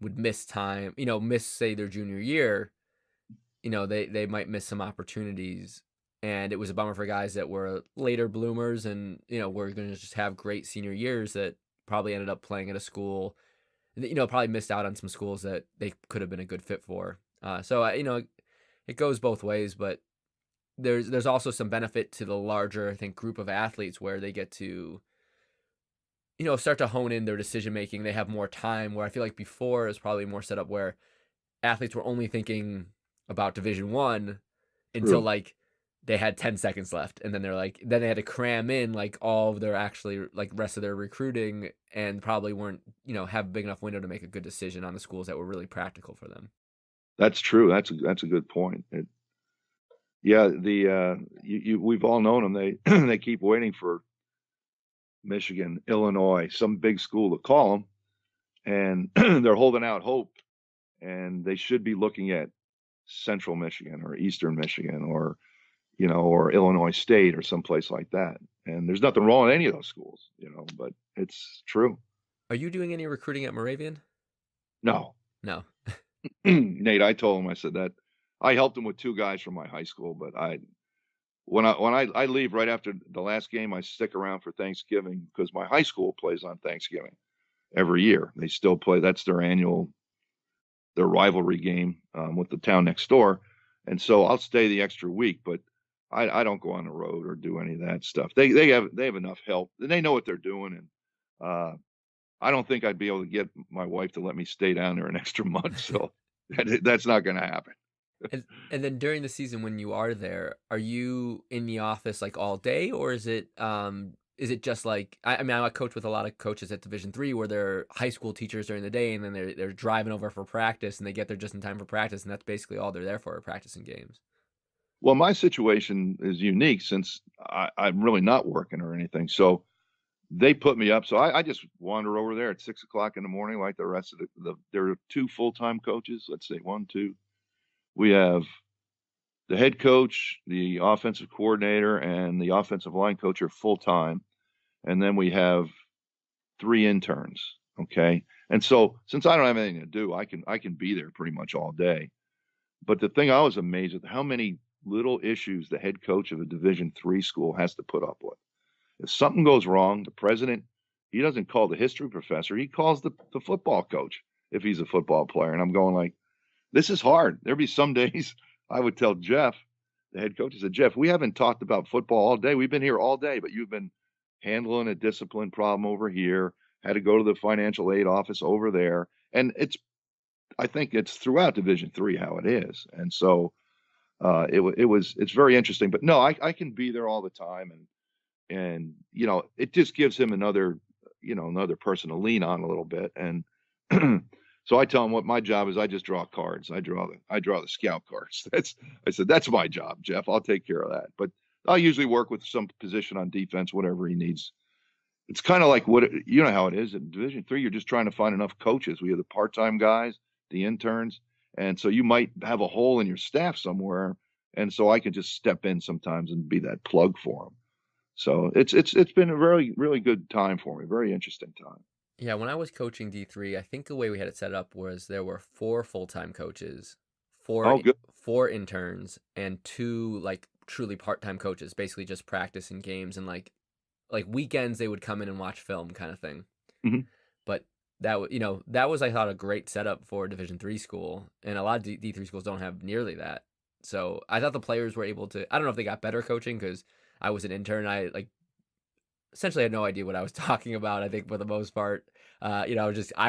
would miss time, miss say their junior year, they might miss some opportunities. And it was a bummer for guys that were later bloomers and, were going to just have great senior years that probably ended up playing at a school, probably missed out on some schools that they could have been a good fit for. So, it goes both ways, but there's also some benefit to the larger, I think, group of athletes where they get to, start to hone in their decision making. They have more time where I feel like before is probably more set up where athletes were only thinking about Division 1 until True. like they had 10 seconds left. And then then they had to cram in like all of their actually like rest of their recruiting and probably weren't, have a big enough window to make a good decision on the schools that were really practical for them. That's true. That's a good point. Yeah, we've all known them. They they keep waiting for Michigan, Illinois, some big school to call them, and they're holding out hope. And they should be looking at Central Michigan or Eastern Michigan or Illinois State or someplace like that. And there's nothing wrong with any of those schools, but it's true. Are you doing any recruiting at Moravian? No, No. Nate, I told him, I said that I helped him with two guys from my high school, but when I leave right after the last game, I stick around for Thanksgiving because my high school plays on Thanksgiving every year. They still play. That's their rivalry game with the town next door. And so I'll stay the extra week, but I don't go on the road or do any of that stuff. They have enough help and they know what they're doing. And I don't think I'd be able to get my wife to let me stay down there an extra month. So that's not going to happen. And then during the season when you are there, are you in the office like all day or is it just like I mean I coach with a lot of coaches at Division 3 where they're high school teachers during the day and then they're driving over for practice and they get there just in time for practice and that's basically all they're there for practicing games. Well, my situation is unique since I'm really not working or anything. So they put me up. So I just wander over there at 6 o'clock in the morning, like the rest of there are two full-time coaches. Let's say one, two. We have the head coach, the offensive coordinator, and the offensive line coach are full-time. And then we have three interns. Okay. And so since I don't have anything to do, I can be there pretty much all day. But the thing I was amazed at how many little issues the head coach of a Division III school has to put up with. If something goes wrong, the president, he doesn't call the history professor, he calls the football coach if he's a football player. And I'm going like, this is hard. There'd be some days I would tell Jeff, the head coach, I said, Jeff, we haven't talked about football all day. We've been here all day, but you've been handling a discipline problem over here, had to go to the financial aid office over there. And I think it's throughout Division III how it is. And so it's very interesting. But no, I can be there all the time, and it just gives him another person to lean on a little bit. And so I tell him what my job is. I just draw cards. I draw the scout cards. I said that's my job, Jeff. I'll take care of that. But I'll usually work with some position on defense, whatever he needs. It's kind of like how it is in Division III. You're just trying to find enough coaches. We have the part-time guys, the interns, and so you might have a hole in your staff somewhere, and so I can just step in sometimes and be that plug for them. So it's been a really, really good time for me. Very interesting time. Yeah, when I was coaching D3, I think the way we had it set up was there were 4 full-time coaches, Oh, good. 4 interns, and 2 like truly part-time coaches, basically just practicing games, and like weekends they would come in and watch film kind of thing. Mhm. But that was, I thought, a great setup for a Division III school, and a lot of D3 schools don't have nearly that. So I thought the players were able to. I don't know if they got better coaching because I was an intern. I essentially had no idea what I was talking about. I think for the most part, I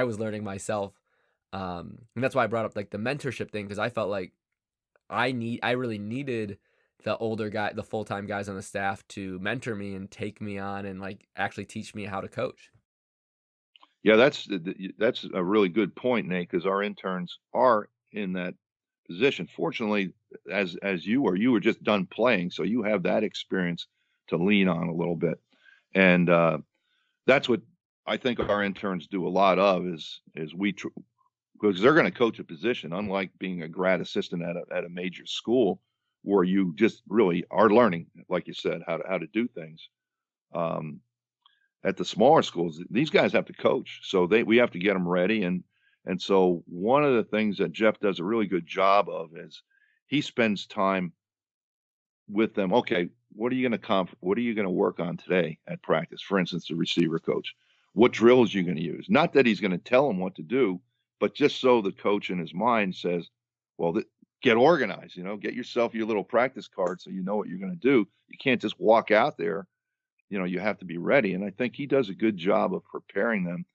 was learning myself, and that's why I brought up like the mentorship thing, because I felt like I really needed the full-time guys on the staff to mentor me and take me on and like actually teach me how to coach. Yeah, that's a really good point, Nate, because our interns are in that position. Fortunately, as you were just done playing, so you have that experience to lean on a little bit, and that's what I think our interns do a lot of is because they're going to coach a position, unlike being a grad assistant at a major school where you just really are learning, like you said, how to do things. At the smaller schools, these guys have to coach, so we have to get them ready. And so one of the things that Jeff does a really good job of is he spends time with them. Okay, what are you going to work on today at practice? For instance, the receiver coach, what drills are you going to use? Not that he's going to tell them what to do, but just so the coach in his mind says, well, get organized, get yourself your little practice card so you know what you're going to do. You can't just walk out there. You have to be ready. And I think he does a good job of preparing them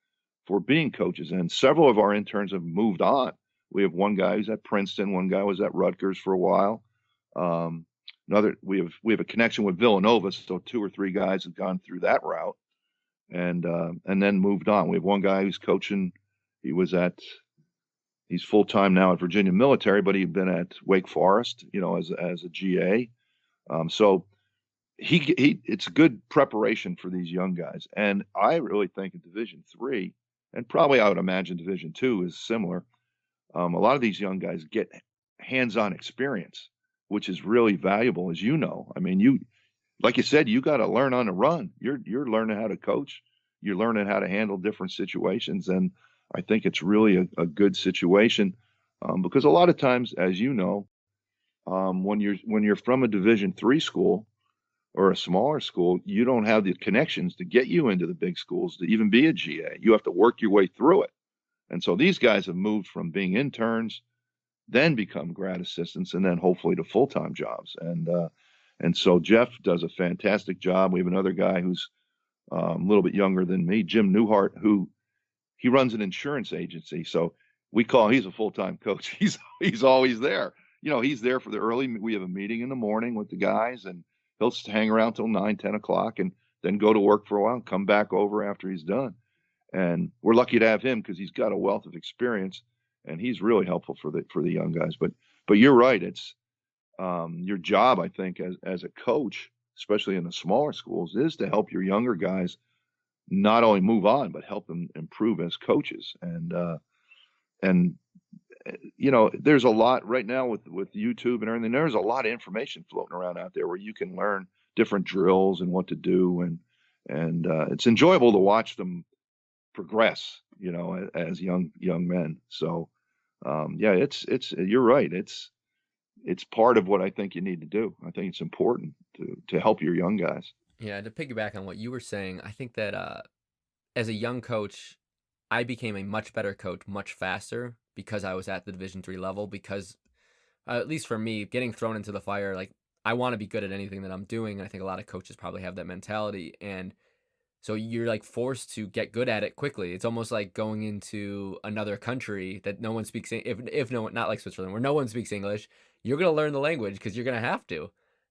for being coaches. And several of our interns have moved on. We have one guy who's at Princeton. One guy was at Rutgers for a while. We have a connection with Villanova. So 2 or 3 guys have gone through that route and then moved on. We have one guy who's coaching. He's full-time now at Virginia Military, but he'd been at Wake Forest, as a GA. So it's good preparation for these young guys. And I really think in Division III, and probably I would imagine Division II is similar. A lot of these young guys get hands-on experience, which is really valuable, as you know. I mean, like you said, you got to learn on the run. You're learning how to coach. You're learning how to handle different situations. And I think it's really a good situation because a lot of times, as you know, when you're from a Division III school or a smaller school, you don't have the connections to get you into the big schools to even be a GA. You have to work your way through it. And so these guys have moved from being interns, then become grad assistants, and then hopefully to full-time jobs. And so Jeff does a fantastic job. We have another guy who's a little bit younger than me, Jim Newhart, who he runs an insurance agency. So he's a full-time coach. He's always there. He's there for the early. We have a meeting in the morning with the guys, and he'll hang around till 9, 10 o'clock and then go to work for a while and come back over after he's done. And we're lucky to have him because he's got a wealth of experience and he's really helpful for the young guys. But you're right. It's your job, I think, as a coach, especially in the smaller schools, is to help your younger guys not only move on, but help them improve as coaches. And there's a lot right now with YouTube and everything. There's a lot of information floating around out there where you can learn different drills and what to do, and it's enjoyable to watch them progress, as young men. So yeah, it's you're right. It's part of what I think you need to do. I think it's important to help your young guys. Yeah, to piggyback on what you were saying, I think that as a young coach, I became a much better coach much faster because I was at the Division 3 level. Because at least for me, getting thrown into the fire, like I want to be good at anything that I'm doing, and I think a lot of coaches probably have that mentality, and so you're like forced to get good at it quickly. It's almost like going into another country that no one speaks, if no one, not like Switzerland, where no one speaks English. You're gonna learn the language because you're gonna have to,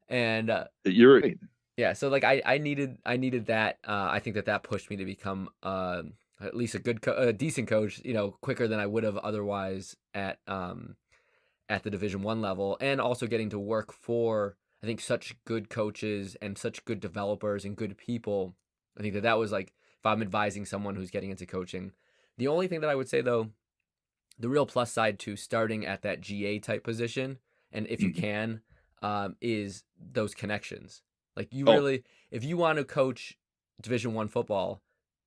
and You're right. yeah, so like I needed that. I think that pushed me to become at least a decent coach, quicker than I would have otherwise at the Division 1 level, and also getting to work for, I think, such good coaches and such good developers and good people. I think that was like, if I'm advising someone who's getting into coaching, the only thing that I would say though, the real plus side to starting at that GA type position, and if you Mhm. can, is those connections. Like you Oh, really, if you want to coach Division 1 football,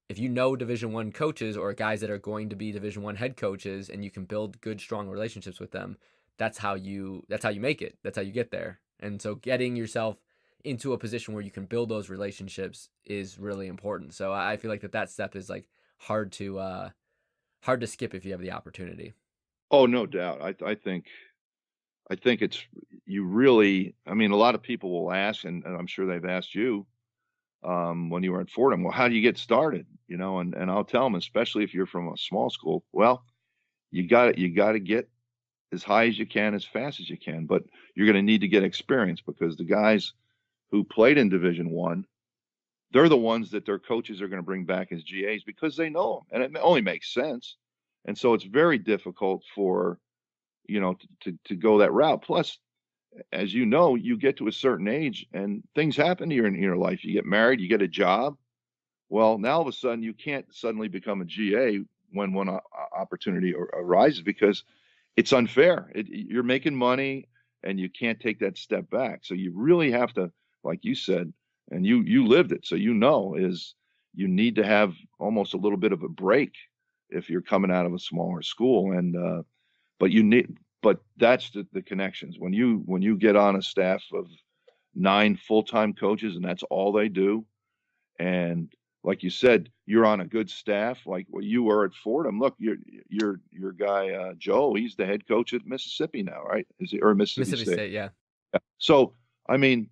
if you know Division 1 coaches or guys that are going to be Division 1 head coaches, and you can build good, strong relationships with them, that's how you make it. That's how you get there. And so getting yourself into a position where you can build those relationships is really important. So I feel like that step is like hard to skip if you have the opportunity. oh, no doubt. I think it's you really. I mean, a lot of people will ask, and I'm sure they've asked you when you were at Fordham. Well, how do you get started? And I'll tell them, especially if you're from a small school. Well, you got to get as high as you can, as fast as you can. But you're going to need to get experience because the guys who played in Division 1, they're the ones that their coaches are going to bring back as GAs because they know them, and it only makes sense. And so it's very difficult for to go that route. Plus, as you know, you get to a certain age and things happen to you in your life. You get married, you get a job. Well, now all of a sudden you can't suddenly become a GA when one opportunity arises because it's unfair. You're making money and you can't take that step back. So you really have to, like you said, and you lived it, so is you need to have almost a little bit of a break if you're coming out of a smaller school. And but you need, but that's the connections. When you get on a staff of 9 full-time coaches and that's all they do, and like you said, you're on a good staff, like what you were at Fordham. Look, your guy Joe, he's the head coach at Mississippi now, right? Is he, or Mississippi Mississippi State? State, yeah. So I mean,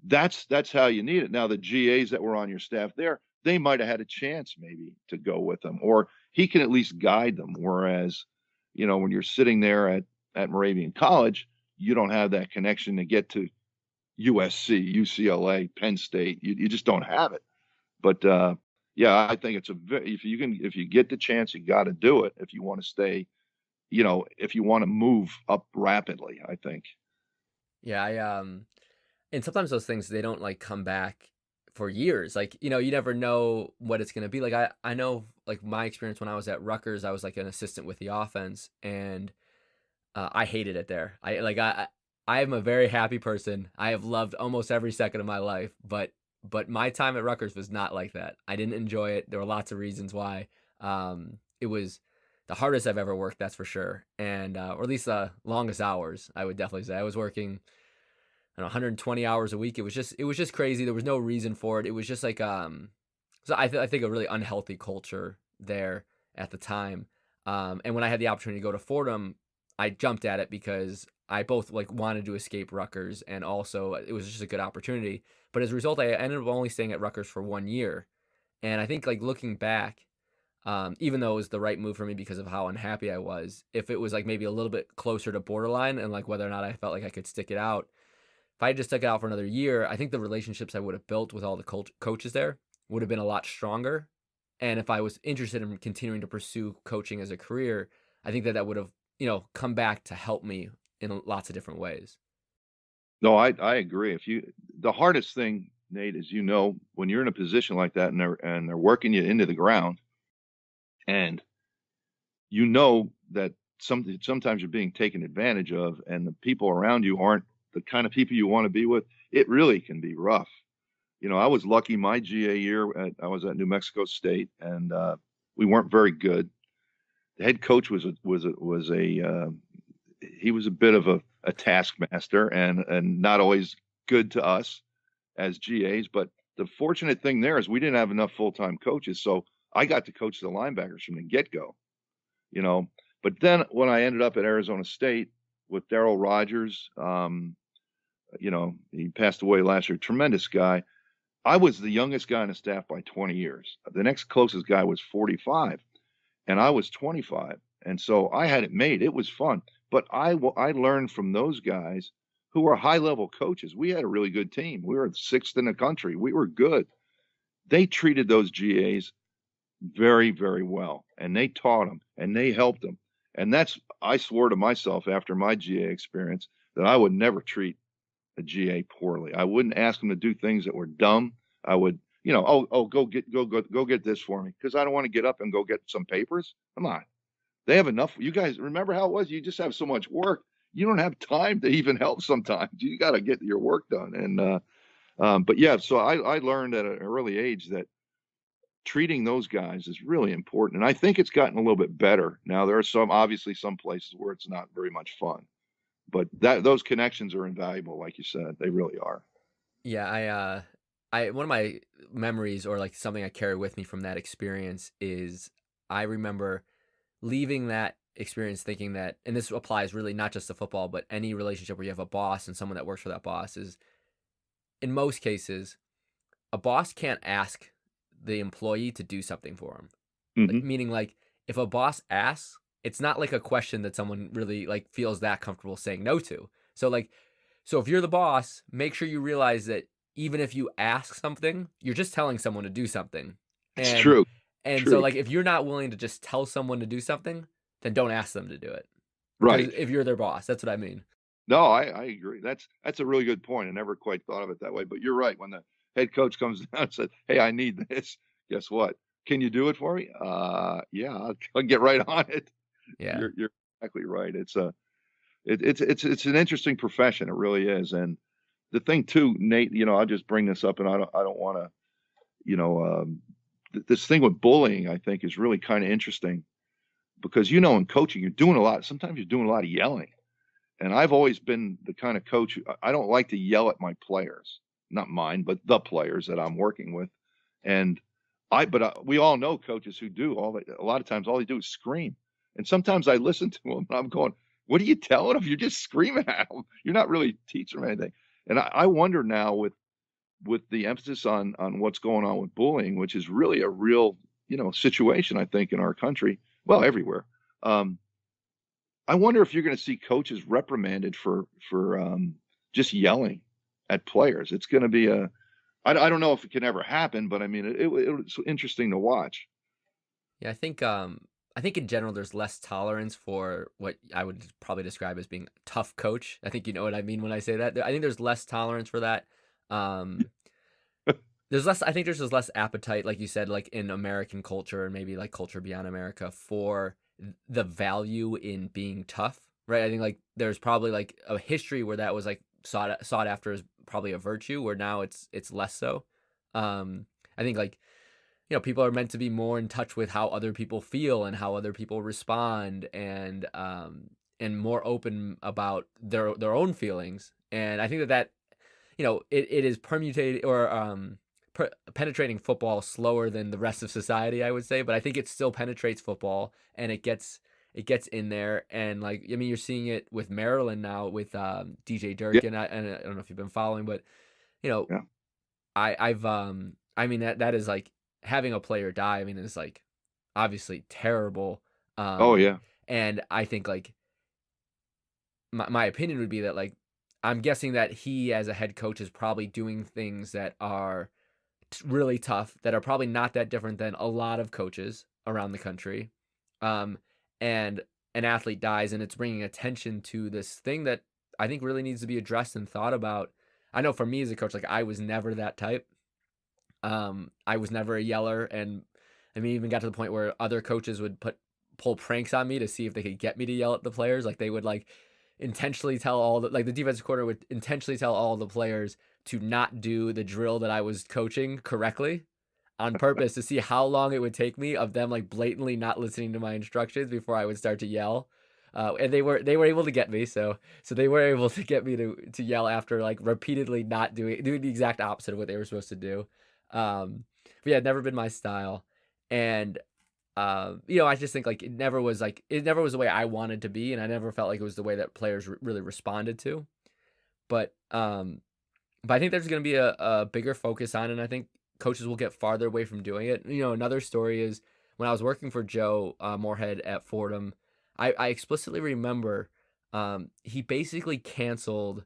that's how you need it. Now the GAs that were on your staff there, they might have had a chance maybe to go with them, or he can at least guide them. Whereas, when you're sitting there at Moravian College, you don't have that connection to get to USC, UCLA, Penn State. You just don't have it. But yeah, I think it's if you get the chance, you got to do it if you want to stay. If you want to move up rapidly, I think. Yeah, and sometimes those things, they don't like come back for years. Like, you never know what it's gonna be. Like I know, like my experience when I was at Rutgers, I was like an assistant with the offense, and I hated it there. I am a very happy person. I have loved almost every second of my life, but my time at Rutgers was not like that. I didn't enjoy it. There were lots of reasons why. It was the hardest I've ever worked, that's for sure, and or at least the longest hours. I would definitely say I was working, I don't know, 120 hours a week. It was just crazy. There was no reason for it. It was just like so I think a really unhealthy culture there at the time. And when I had the opportunity to go to Fordham, I jumped at it because I both like wanted to escape Rutgers, and also it was just a good opportunity. But as a result, I ended up only staying at Rutgers for 1 year. And I think, like, looking back, even though it was the right move for me because of how unhappy I was, if it was like maybe a little bit closer to borderline and like whether or not I felt like I could stick it out, if I had just stuck it out for another year, I think the relationships I would have built with all the coaches there would have been a lot stronger. And if I was interested in continuing to pursue coaching as a career, I think that would have, come back to help me in lots of different ways. No, I agree. The hardest thing, Nate, is when you're in a position like that and they're working you into the ground, and that sometimes you're being taken advantage of, and the people around you aren't the kind of people you want to be with. It really can be rough. I was lucky my GA year. I was at New Mexico State, and We weren't very good. The head coach he was a bit of a taskmaster and not always good to us as GAs. But the fortunate thing there is we didn't have enough full-time coaches, so I got to coach the linebackers from the get-go, you know. But then when I ended up at Arizona State with Darryl Rogers, he passed away last year, tremendous guy. I was the youngest guy on the staff by 20 years. The next closest guy was 45, and I was 25. And so I had it made. It was fun. But I learned from those guys who were high-level coaches. We had a really good team. We were sixth in the country. We were good. They treated those GAs very, very well, and they taught them, and they helped them. And I swore to myself after my GA experience that I would never treat a GA poorly. I wouldn't ask them to do things that were dumb. I would, go get this for me, because I don't want to get up and go get some papers. Come on. They have enough. You guys remember how it was? You just have so much work. You don't have time to even help sometimes. You got to get your work done. And but yeah, so I learned at an early age that treating those guys is really important. And I think it's gotten a little bit better. Now there are obviously some places where it's not very much fun, but those connections are invaluable. Like you said, they really are. Yeah. I one of my memories, or like something I carry with me from that experience, is I remember leaving that experience thinking that, and this applies really not just to football, but any relationship where you have a boss and someone that works for that boss, is in most cases, a boss can't ask the employee to do something for him. Mm-hmm. Meaning, like, if a boss asks, it's not like a question that someone really like feels that comfortable saying no to. So if you're the boss, make sure you realize that even if you ask something, you're just telling someone to do something. It's true. And True. so, like, if you're not willing to just tell someone to do something, then don't ask them to do it. Right. If you're their boss, that's what I mean. No, I agree. That's a really good point. I never quite thought of it that way. But you're right. When the head coach comes down and says, "Hey, I need this," guess what? Can you do it for me? Yeah, I'll get right on it. Yeah. You're exactly right. It's an interesting profession. It really is. And the thing too, Nate, I'll just bring this up, and I don't want to, this thing with bullying, I think, is really kind of interesting because, in coaching, you're doing a lot. Sometimes you're doing a lot of yelling. And I've always been the kind of coach, I don't like to yell at my players, not mine, but the players that I'm working with. And we all know coaches who do a lot of times all they do is scream. And sometimes I listen to them and I'm going, what are you telling them? You're just screaming at them. You're not really teaching them anything. And I wonder now with the emphasis on what's going on with bullying, which is really a real, situation, I think, in our country, well, everywhere. I wonder if you're going to see coaches reprimanded for just yelling at players. It's going to be I don't know if it can ever happen, but I mean, it's interesting to watch. Yeah, I think in general there's less tolerance for what I would probably describe as being a tough coach. I think you know what I mean when I say that. I think there's less tolerance for that. I think there's just less appetite, like you said, like in American culture and maybe like culture beyond America, for the value in being tough, right? I think like there's probably like a history where that was like sought after as probably a virtue, where now it's less so. I think like, people are meant to be more in touch with how other people feel and how other people respond, and more open about their own feelings. And I think that it is permutated or penetrating football slower than the rest of society, I would say, but I think it still penetrates football, and it gets in there. And like, I mean, you're seeing it with Maryland now with DJ Durkin. Yeah. And I don't know if you've been following, but Yeah. I mean, that is like having a player die. I mean, it's like obviously terrible. Oh yeah. And I think like my opinion would be that like, I'm guessing that he as a head coach is probably doing things that are really tough, that are probably not that different than a lot of coaches around the country. And an athlete dies, and it's bringing attention to this thing that I think really needs to be addressed and thought about. I know for me as a coach, like I was never that type. I was never a yeller, and I mean, even got to the point where other coaches would pull pranks on me to see if they could get me to yell at the players. Like they would like intentionally tell the defensive coordinator would intentionally tell all the players to not do the drill that I was coaching correctly. on purpose to see how long it would take me of them like blatantly not listening to my instructions before I would start to yell. And they were able to get me, so they were able to get me to yell after like repeatedly not doing the exact opposite of what they were supposed to do. But yeah, never been my style, and I just think like it never was the way I wanted to be, and I never felt like it was the way that players really responded to. But but I think there's going to be a bigger focus on it, and I think coaches will get farther away from doing it. Another story is when I was working for Joe Moorhead at Fordham, I explicitly remember he basically canceled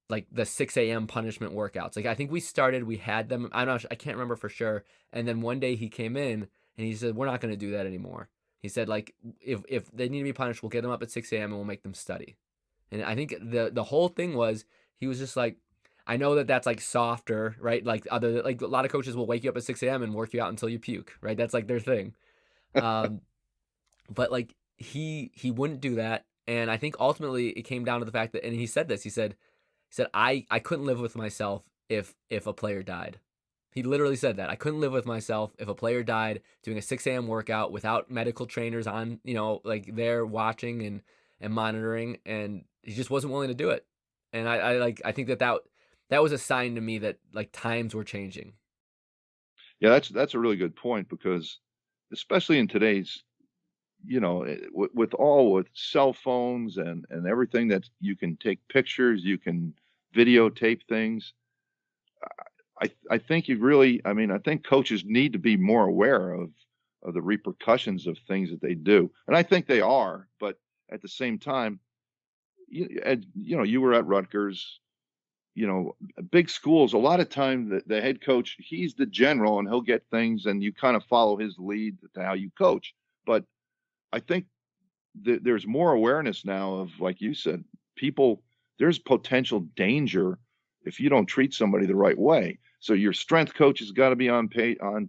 like the 6 a.m. punishment workouts. Like I think we had them. I can't remember for sure. And then one day he came in and he said, "We're not going to do that anymore." He said, like, if they need to be punished, we'll get them up at 6 a.m. and we'll make them study. And I think the whole thing was he was just like, I know that that's like softer, right? Like a lot of coaches will wake you up at 6 a.m. and work you out until you puke, right? That's like their thing. Um, but like he wouldn't do that, and I think ultimately it came down to the fact that, and he said this, he said I couldn't live with myself if a player died. He literally said that I couldn't live with myself if a player died doing a 6 a.m. workout without medical trainers on, like there watching and monitoring, and he just wasn't willing to do it. And I think that was a sign to me that like times were changing. Yeah, that's a really good point because especially in today's, with cell phones and everything that you can take pictures, you can videotape things. I think I think coaches need to be more aware of the repercussions of things that they do. And I think they are, but at the same time, you were at Rutgers, big schools, a lot of time the head coach, he's the general and he'll get things and you kind of follow his lead to how you coach. But I think there's more awareness now of, like you said, there's potential danger if you don't treat somebody the right way. So your strength coach has got to be on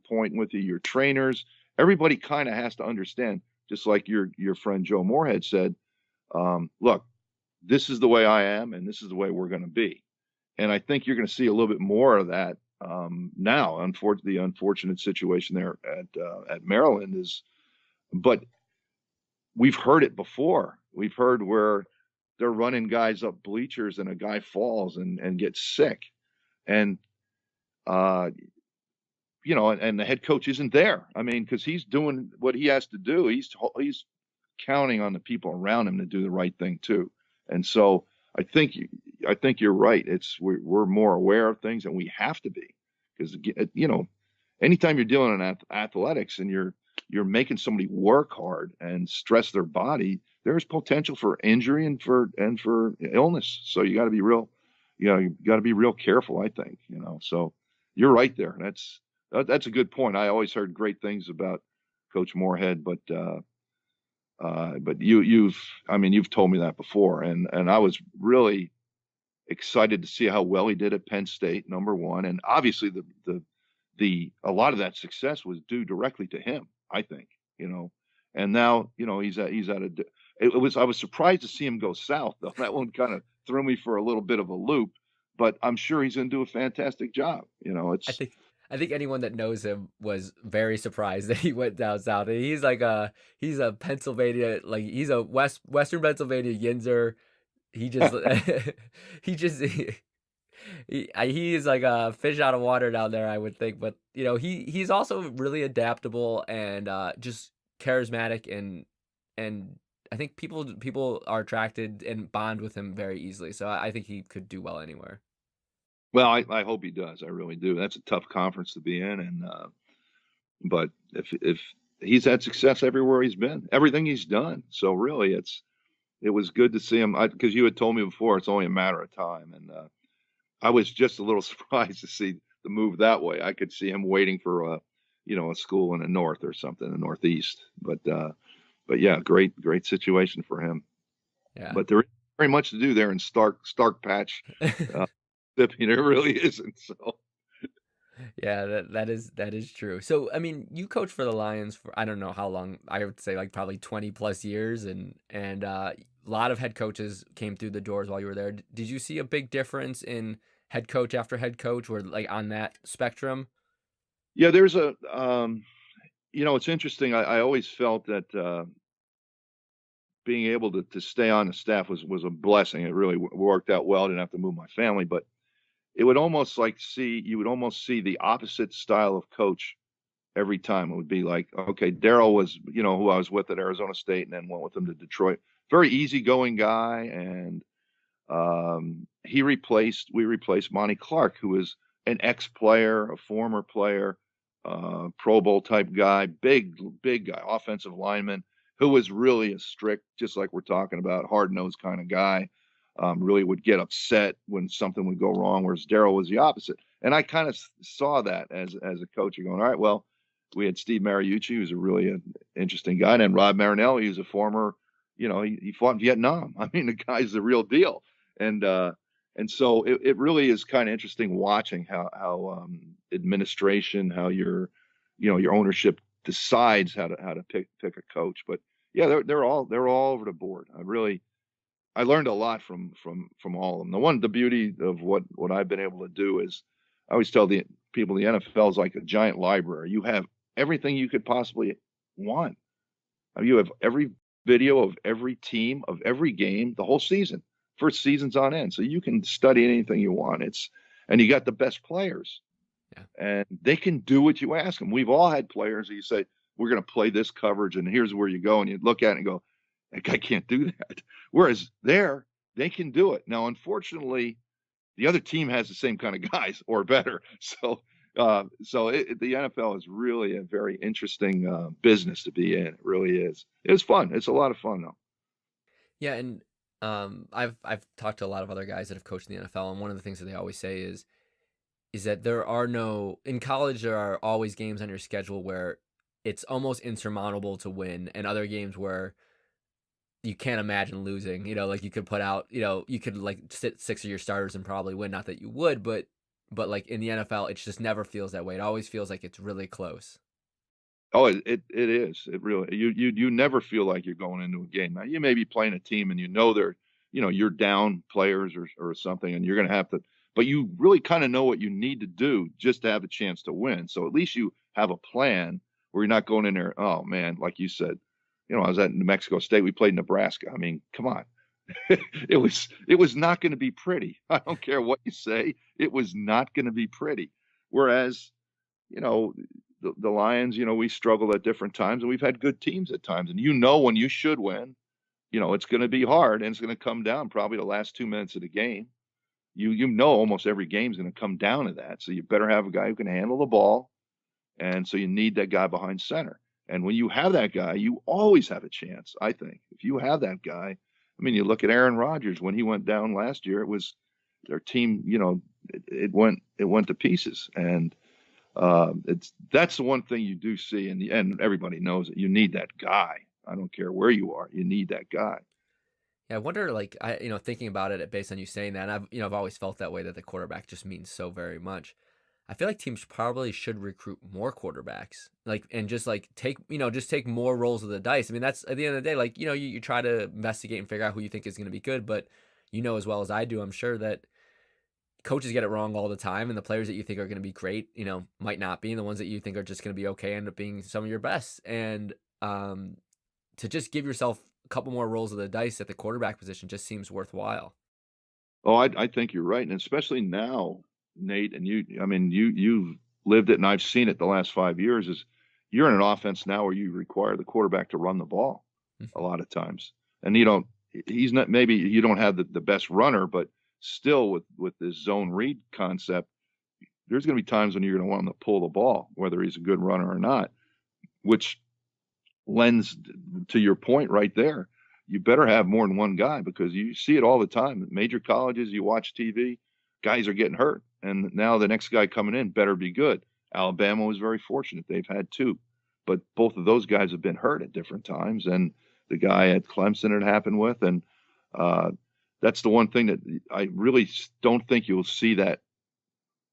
point with you, your trainers, everybody kind of has to understand, just like your friend Joe Moorhead said, look, this is the way I am and this is the way we're going to be. And I think you're going to see a little bit more of that now. The unfortunate situation there at Maryland but we've heard it before. We've heard where they're running guys up bleachers and a guy falls and gets sick, and and the head coach isn't there. I mean, because he's doing what he has to do. He's counting on the people around him to do the right thing too. And so I think you're right. We're more aware of things, and we have to be, because anytime you're dealing in athletics and you're making somebody work hard and stress their body, there's potential for injury and for illness. So you got to be real careful, I think. So you're right there. That's a good point. I always heard great things about Coach Moorhead, but you've told me that before, and I was really excited to see how well he did at Penn State, number one, and obviously a lot of that success was due directly to him, I think, and now I was surprised to see him go south, though. That one kind of threw me for a little bit of a loop, but I'm sure he's going to do a fantastic job. I think anyone that knows him was very surprised that he went down south. He's a Pennsylvania, like he's a Western Pennsylvania Yinzer. He just he is like a fish out of water down there, I would think. But he's also really adaptable and just charismatic, and I think people are attracted and bond with him very easily. So I think he could do well anywhere. Well, I hope he does. I really do. That's a tough conference to be in, and but if he's had success everywhere he's been, everything he's done. So really, it was good to see him, because you had told me before it's only a matter of time, and I was just a little surprised to see the move that way. I could see him waiting for a school in the north or something, the Northeast. But yeah, great situation for him. Yeah. But there isn't very much to do there in Stark Patch. It really isn't. So yeah, that is true. So I mean, you coached for the Lions for, I don't know how long. I would say like probably 20 plus years, and a lot of head coaches came through the doors while you were there. Did you see a big difference in head coach after head coach, or like on that spectrum? Yeah, there's a it's interesting. I always felt that being able to stay on the staff was a blessing. It really worked out well. I didn't have to move my family, but it would almost like see you would almost see the opposite style of coach every time. It would be like, okay, Daryl was, who I was with at Arizona State and then went with him to Detroit. Very easygoing guy. And we replaced Monty Clark, who is an ex-player, a former player, Pro Bowl type guy, big guy, offensive lineman, who was really a strict, just like we're talking about, hard-nosed kind of guy. Really would get upset when something would go wrong, whereas Daryl was the opposite. And I kind of saw that as a coach, going, all right, well, we had Steve Mariucci, who's a really interesting guy, and then Rob Marinelli, who's a former, he fought in Vietnam. I mean, the guy's the real deal. And so it really is kind of interesting watching how administration, how your ownership decides how to pick a coach. But yeah, they're all over the board. I learned a lot from all of them. The beauty of what I've been able to do is I always tell the people the NFL is like a giant library. You have everything you could possibly want. You have every video of every team, of every game, the whole season, for seasons on end. So you can study anything you want. And you got the best players, Yeah. and they can do what you ask them. We've all had players that you say, we're going to play this coverage, and here's where you go, and you look at it and go, that guy can't do that. Whereas they can do it. Now, unfortunately, the other team has the same kind of guys or better. So the NFL is really a very interesting business to be in. It really is. It's fun. It's a lot of fun, though. Yeah, and I've talked to a lot of other guys that have coached in the NFL, and one of the things that they always say is that there are no in college there are always games on your schedule where it's almost insurmountable to win, and other games where you can't imagine losing. Like you could put out, you could like sit six of your starters and probably win. Not that you would, but like in the NFL, it just never feels that way. It always feels like it's really close. Oh, it is. It really you never feel like you're going into a game. Now you may be playing a team and they're you're down players or something, and you're going to have to, but you really kind of know what you need to do just to have a chance to win. So at least you have a plan where you're not going in there. Oh man, like you said, I was at New Mexico State. We played Nebraska. I mean, come on. It was not going to be pretty. I don't care what you say. It was not going to be pretty. Whereas, you know, the Lions, we struggled at different times, and we've had good teams at times. And when you should win, it's going to be hard, and it's going to come down probably the last 2 minutes of the game. Almost every game's going to come down to that. So you better have a guy who can handle the ball, and so you need that guy behind center. And when you have that guy, you always have a chance, I think. If you have that guy, I mean, you look at Aaron Rodgers when he went down last year, it was their team, it went to pieces. And that's the one thing you do see, and everybody knows it. You need that guy. I don't care where you are, you need that guy. Yeah, I wonder, like, thinking about it based on you saying that, and I've always felt that way, that the quarterback just means so very much. I feel like teams probably should recruit more quarterbacks, like, and just like take more rolls of the dice. I mean, that's at the end of the day, like, you try to investigate and figure out who you think is going to be good, but as well as I do, I'm sure that coaches get it wrong all the time, and the players that you think are going to be great, might not be, and the ones that you think are just going to be okay end up being some of your best. And to just give yourself a couple more rolls of the dice at the quarterback position just seems worthwhile. Oh, I think you're right, and especially now, Nate, and I mean, you've lived it, and I've seen it the last 5 years. Is you're in an offense now where you require the quarterback to run the ball a lot of times, and you don't. He's not. Maybe you don't have the best runner, but still, with this zone read concept, there's going to be times when you're going to want him to pull the ball, whether he's a good runner or not, which lends to your point right there. You better have more than one guy, because you see it all the time. At major colleges, you watch TV, guys are getting hurt, and now the next guy coming in better be good. Alabama was very fortunate; they've had two, but both of those guys have been hurt at different times. And the guy at Clemson it happened with, and that's the one thing that I really don't think you'll see, that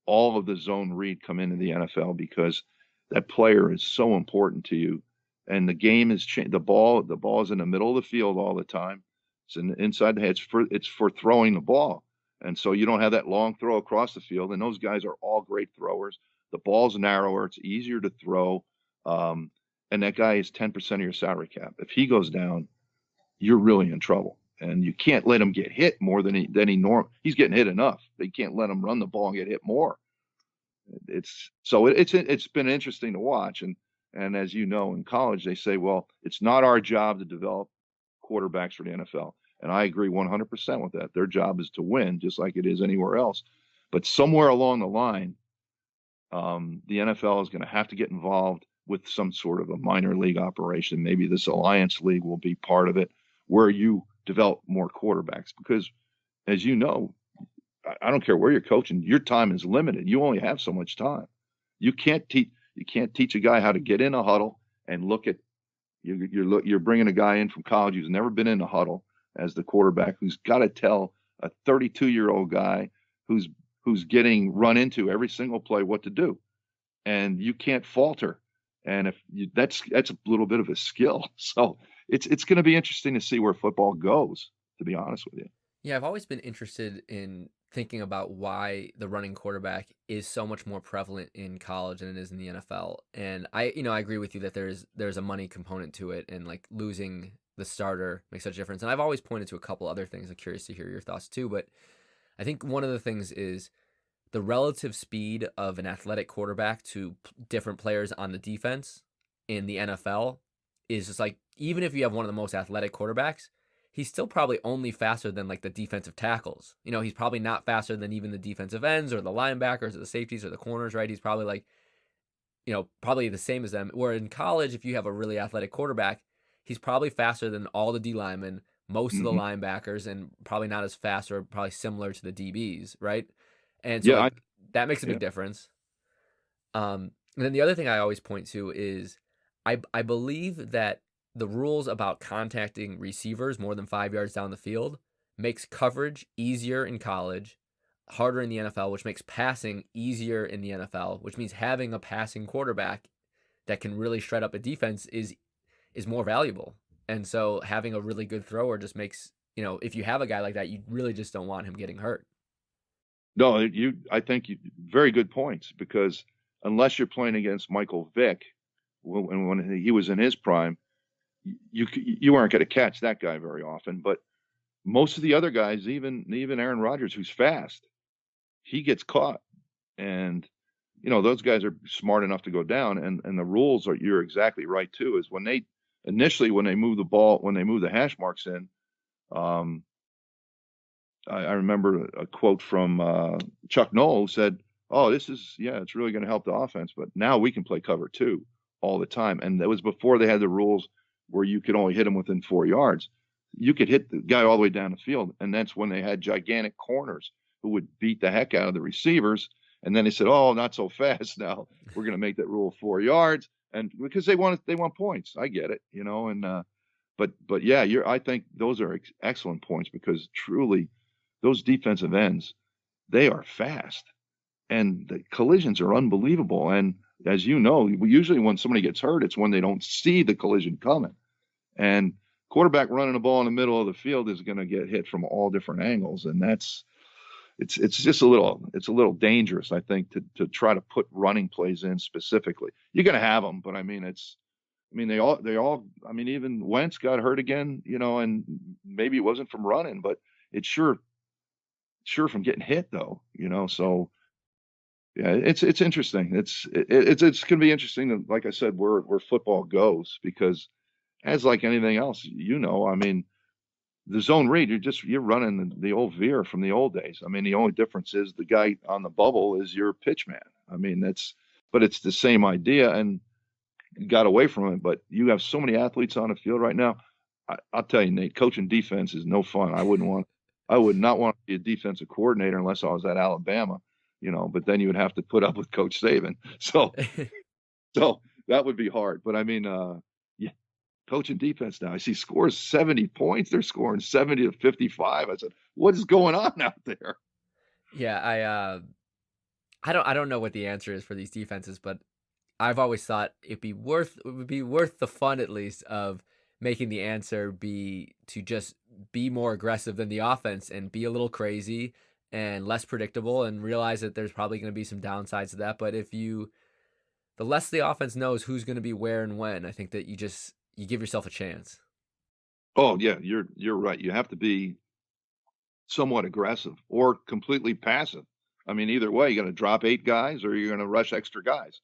all of the zone read come into the NFL, because that player is so important to you. And the game is changed. The ball is in the middle of the field all the time. It's inside the head. It's for throwing the ball. And so you don't have that long throw across the field. And those guys are all great throwers. The ball's narrower. It's easier to throw. And that guy is 10% of your salary cap. If he goes down, you're really in trouble. And you can't let him get hit more than he's getting hit enough. They can't let him run the ball and get hit more. It's been interesting to watch. And as you know, in college, they say, well, it's not our job to develop quarterbacks for the NFL. And I agree 100% with that. Their job is to win, just like it is anywhere else. But somewhere along the line, the NFL is going to have to get involved with some sort of a minor league operation. Maybe this Alliance League will be part of it, where you develop more quarterbacks. Because, as you know, I don't care where you're coaching, your time is limited. You only have so much time. You can't teach a guy how to get in a huddle and look at you're bringing a guy in from college who's never been in a huddle as the quarterback, who's got to tell a 32-year-old guy who's getting run into every single play what to do, and you can't falter. And that's a little bit of a skill. So it's going to be interesting to see where football goes, to be honest with you. Yeah, I've always been interested in thinking about why the running quarterback is so much more prevalent in college than it is in the NFL. And I agree with you that there's a money component to it, and like losing the starter makes such a difference. And I've always pointed to a couple other things. I'm curious to hear your thoughts too, but I think one of the things is the relative speed of an athletic quarterback to different players on the defense in the NFL is just like, even if you have one of the most athletic quarterbacks, he's still probably only faster than like the defensive tackles. He's probably not faster than even the defensive ends or the linebackers or the safeties or the corners, right? He's probably like, probably the same as them. Where in college, if you have a really athletic quarterback, he's probably faster than all the D linemen, most of the linebackers, and probably not as fast or probably similar to the DBs, right? And so that makes a big difference. And then the other thing I always point to is I believe that the rules about contacting receivers more than 5 yards down the field makes coverage easier in college, harder in the NFL, which makes passing easier in the NFL, which means having a passing quarterback that can really shred up a defense is more valuable. And so having a really good thrower just makes, if you have a guy like that, you really just don't want him getting hurt. No, I think very good points, because unless you're playing against Michael Vick, when he was in his prime, you aren't going to catch that guy very often. But most of the other guys, even Aaron Rodgers, who's fast, he gets caught. And those guys are smart enough to go down. And the rules are, you're exactly right too, is when they move the ball, when they move the hash marks in, I remember a quote from Chuck Noll, who said, "Oh, it's really going to help the offense, but now we can play cover 2 all the time." And that was before they had the rules where you could only hit him within 4 yards. You could hit the guy all the way down the field, and that's when they had gigantic corners who would beat the heck out of the receivers. And then they said, "Oh, not so fast now. We're going to make that rule 4 yards," and because they want points. I get it, and but yeah, I think those are excellent points, because truly, those defensive ends, they are fast, and the collisions are unbelievable. And as you know, usually when somebody gets hurt, it's when they don't see the collision coming. And quarterback running the ball in the middle of the field is going to get hit from all different angles, and it's just a little dangerous, I think, to try to put running plays in specifically. You're going to have them, but they all. I mean, even Wentz got hurt again, and maybe it wasn't from running, but it's sure from getting hit though, so yeah, it's interesting. It's going to be interesting, like I said, where football goes, because as like anything else, I mean, the zone read, you're running the old veer from the old days. I mean, the only difference is the guy on the bubble is your pitch man. I mean, but it's the same idea, and got away from it. But you have so many athletes on the field right now. I'll tell you, Nate, coaching defense is no fun. I would not want to be a defensive coordinator unless I was at Alabama, but then you would have to put up with Coach Saban. So that would be hard. But I mean, yeah, coaching defense now, I see scores 70 points. They're scoring 70 to 55. I said, what is going on out there? Yeah, I don't know what the answer is for these defenses, but I've always thought it would be worth the fun, at least, of making the answer be to just be more aggressive than the offense and be a little crazy and less predictable, and realize that there's probably going to be some downsides to that. But the less the offense knows who's going to be where and when, I think that you give yourself a chance. Oh yeah, you're right. You have to be somewhat aggressive or completely passive. I mean, either way, you're going to drop 8 guys or you're going to rush extra guys.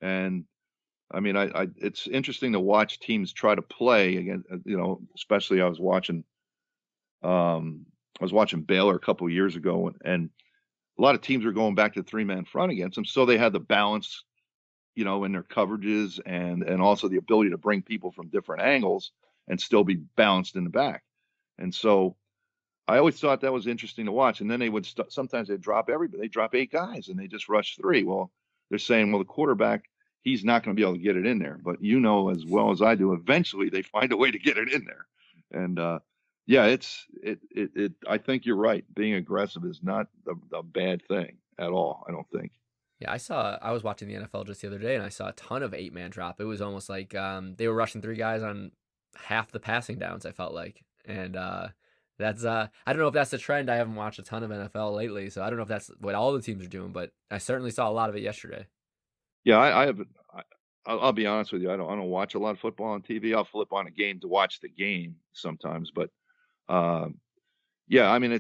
And I mean, it's interesting to watch teams try to play again. Especially I was watching Baylor a couple of years ago, and a lot of teams are going back to 3-man front against them, so they had the balance, in their coverages and also the ability to bring people from different angles and still be balanced in the back. And so I always thought that was interesting to watch. And then they would sometimes they'd drop everybody. They drop 8 guys and they just rush 3. Well, they're saying, well, the quarterback, he's not going to be able to get it in there. But as well as I do, eventually they find a way to get it in there. And yeah, I think you're right. Being aggressive is not a bad thing at all, I don't think. Yeah, I was watching the NFL just the other day, and I saw a ton of 8-man drop. It was almost like they were rushing 3 guys on half the passing downs, I felt like. And that's I don't know if that's the trend. I haven't watched a ton of NFL lately, so I don't know if that's what all the teams are doing, but I certainly saw a lot of it yesterday. Yeah, I haven't. I'll be honest with you. I don't watch a lot of football on TV. I'll flip on a game to watch the game sometimes, but yeah, I mean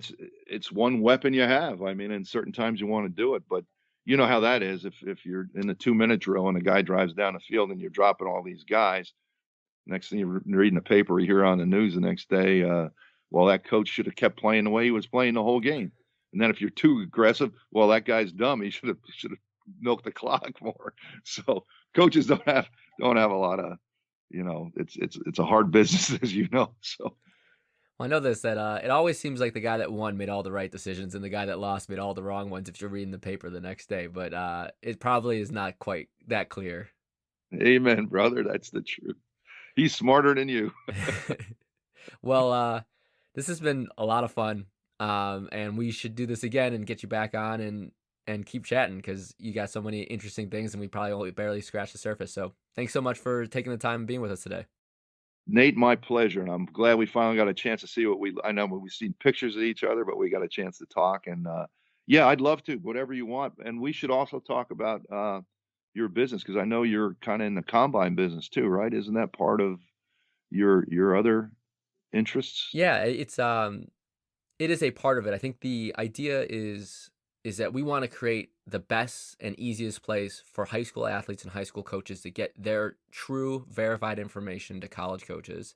it's one weapon you have. I mean, in certain times you want to do it, but you know how that is. If you're in the 2-minute drill and a guy drives down the field and you're dropping all these guys, next thing you're reading the paper, you hear on the news the next day, well, that coach should have kept playing the way he was playing the whole game. And then if you're too aggressive, well, that guy's dumb. He should have milked the clock more. So coaches don't have a lot of, it's a hard business, as you know. So. Well, I know this, that it always seems like the guy that won made all the right decisions and the guy that lost made all the wrong ones if you're reading the paper the next day. But it probably is not quite that clear. Amen, brother. That's the truth. He's smarter than you. Well, this has been a lot of fun, and we should do this again and get you back on and keep chatting because you got so many interesting things, and we probably only barely scratched the surface. So thanks so much for taking the time and being with us today. Nate, my pleasure, and I'm glad we finally got a chance to see I know we've seen pictures of each other, but we got a chance to talk. And yeah, I'd love to, whatever you want. And we should also talk about your business because I know you're kind of in the combine business too, right? Isn't that part of your other interests? Yeah, it is a part of it. I think the idea is that we want to create the best and easiest place for high school athletes and high school coaches to get their true verified information to college coaches.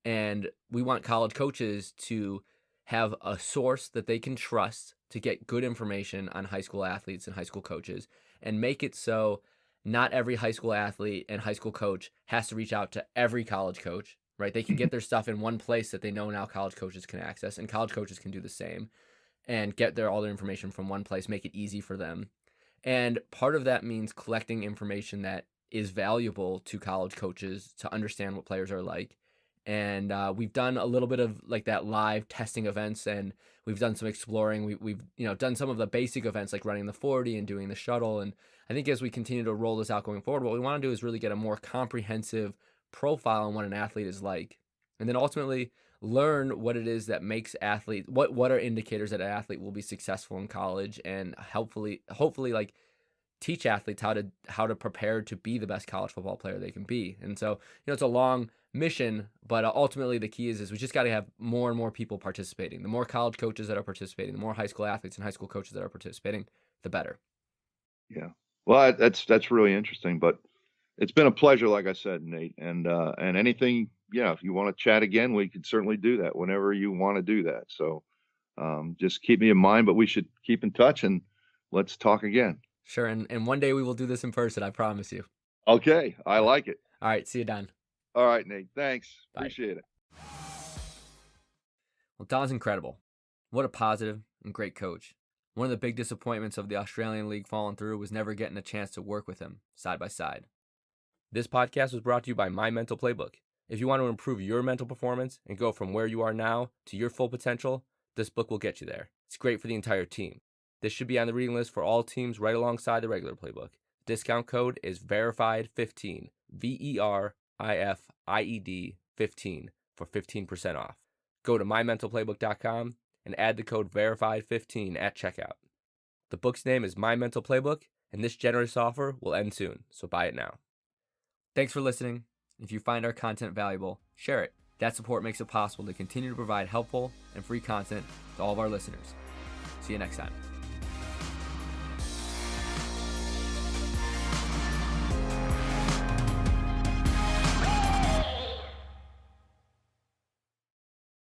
And we want college coaches to have a source that they can trust to get good information on high school athletes and high school coaches and make it so not every high school athlete and high school coach has to reach out to every college coach, right? They can get their stuff in one place that they know now college coaches can access, and college coaches can do the same and get all their information from one place, make it easy for them. And part of that means collecting information that is valuable to college coaches to understand what players are like. And we've done a little bit of like that live testing events, and we've done some exploring. We've done some of the basic events like running the 40 and doing the shuttle. And I think as we continue to roll this out going forward, what we want to do is really get a more comprehensive profile on what an athlete is like, and then ultimately learn what it is that makes athletes, what are indicators that an athlete will be successful in college, and hopefully like teach athletes how to prepare to be the best college football player they can be. And so it's a long mission, but ultimately the key is we just got to have more and more people participating. The more college coaches that are participating, the more high school athletes and high school coaches that are participating, the better. Yeah, well, that's really interesting, but it's been a pleasure, like I said, Nate, and anything, if you want to chat again, we could certainly do that whenever you want to do that. So just keep me in mind, but we should keep in touch and let's talk again. Sure. And one day we will do this in person. I promise you. Okay. I like it. All right. See you, Don. All right, Nate. Thanks. Bye. Appreciate it. Well, Don's incredible. What a positive and great coach. One of the big disappointments of the Australian League falling through was never getting a chance to work with him side by side. This podcast was brought to you by My Mental Playbook. If you want to improve your mental performance and go from where you are now to your full potential, this book will get you there. It's great for the entire team. This should be on the reading list for all teams right alongside the regular playbook. Discount code is VERIFIED15, VERIFIED 15 for 15% off. Go to mymentalplaybook.com and add the code VERIFIED15 at checkout. The book's name is My Mental Playbook, and this generous offer will end soon, so buy it now. Thanks for listening. If you find our content valuable, share it. That support makes it possible to continue to provide helpful and free content to all of our listeners. See you next time.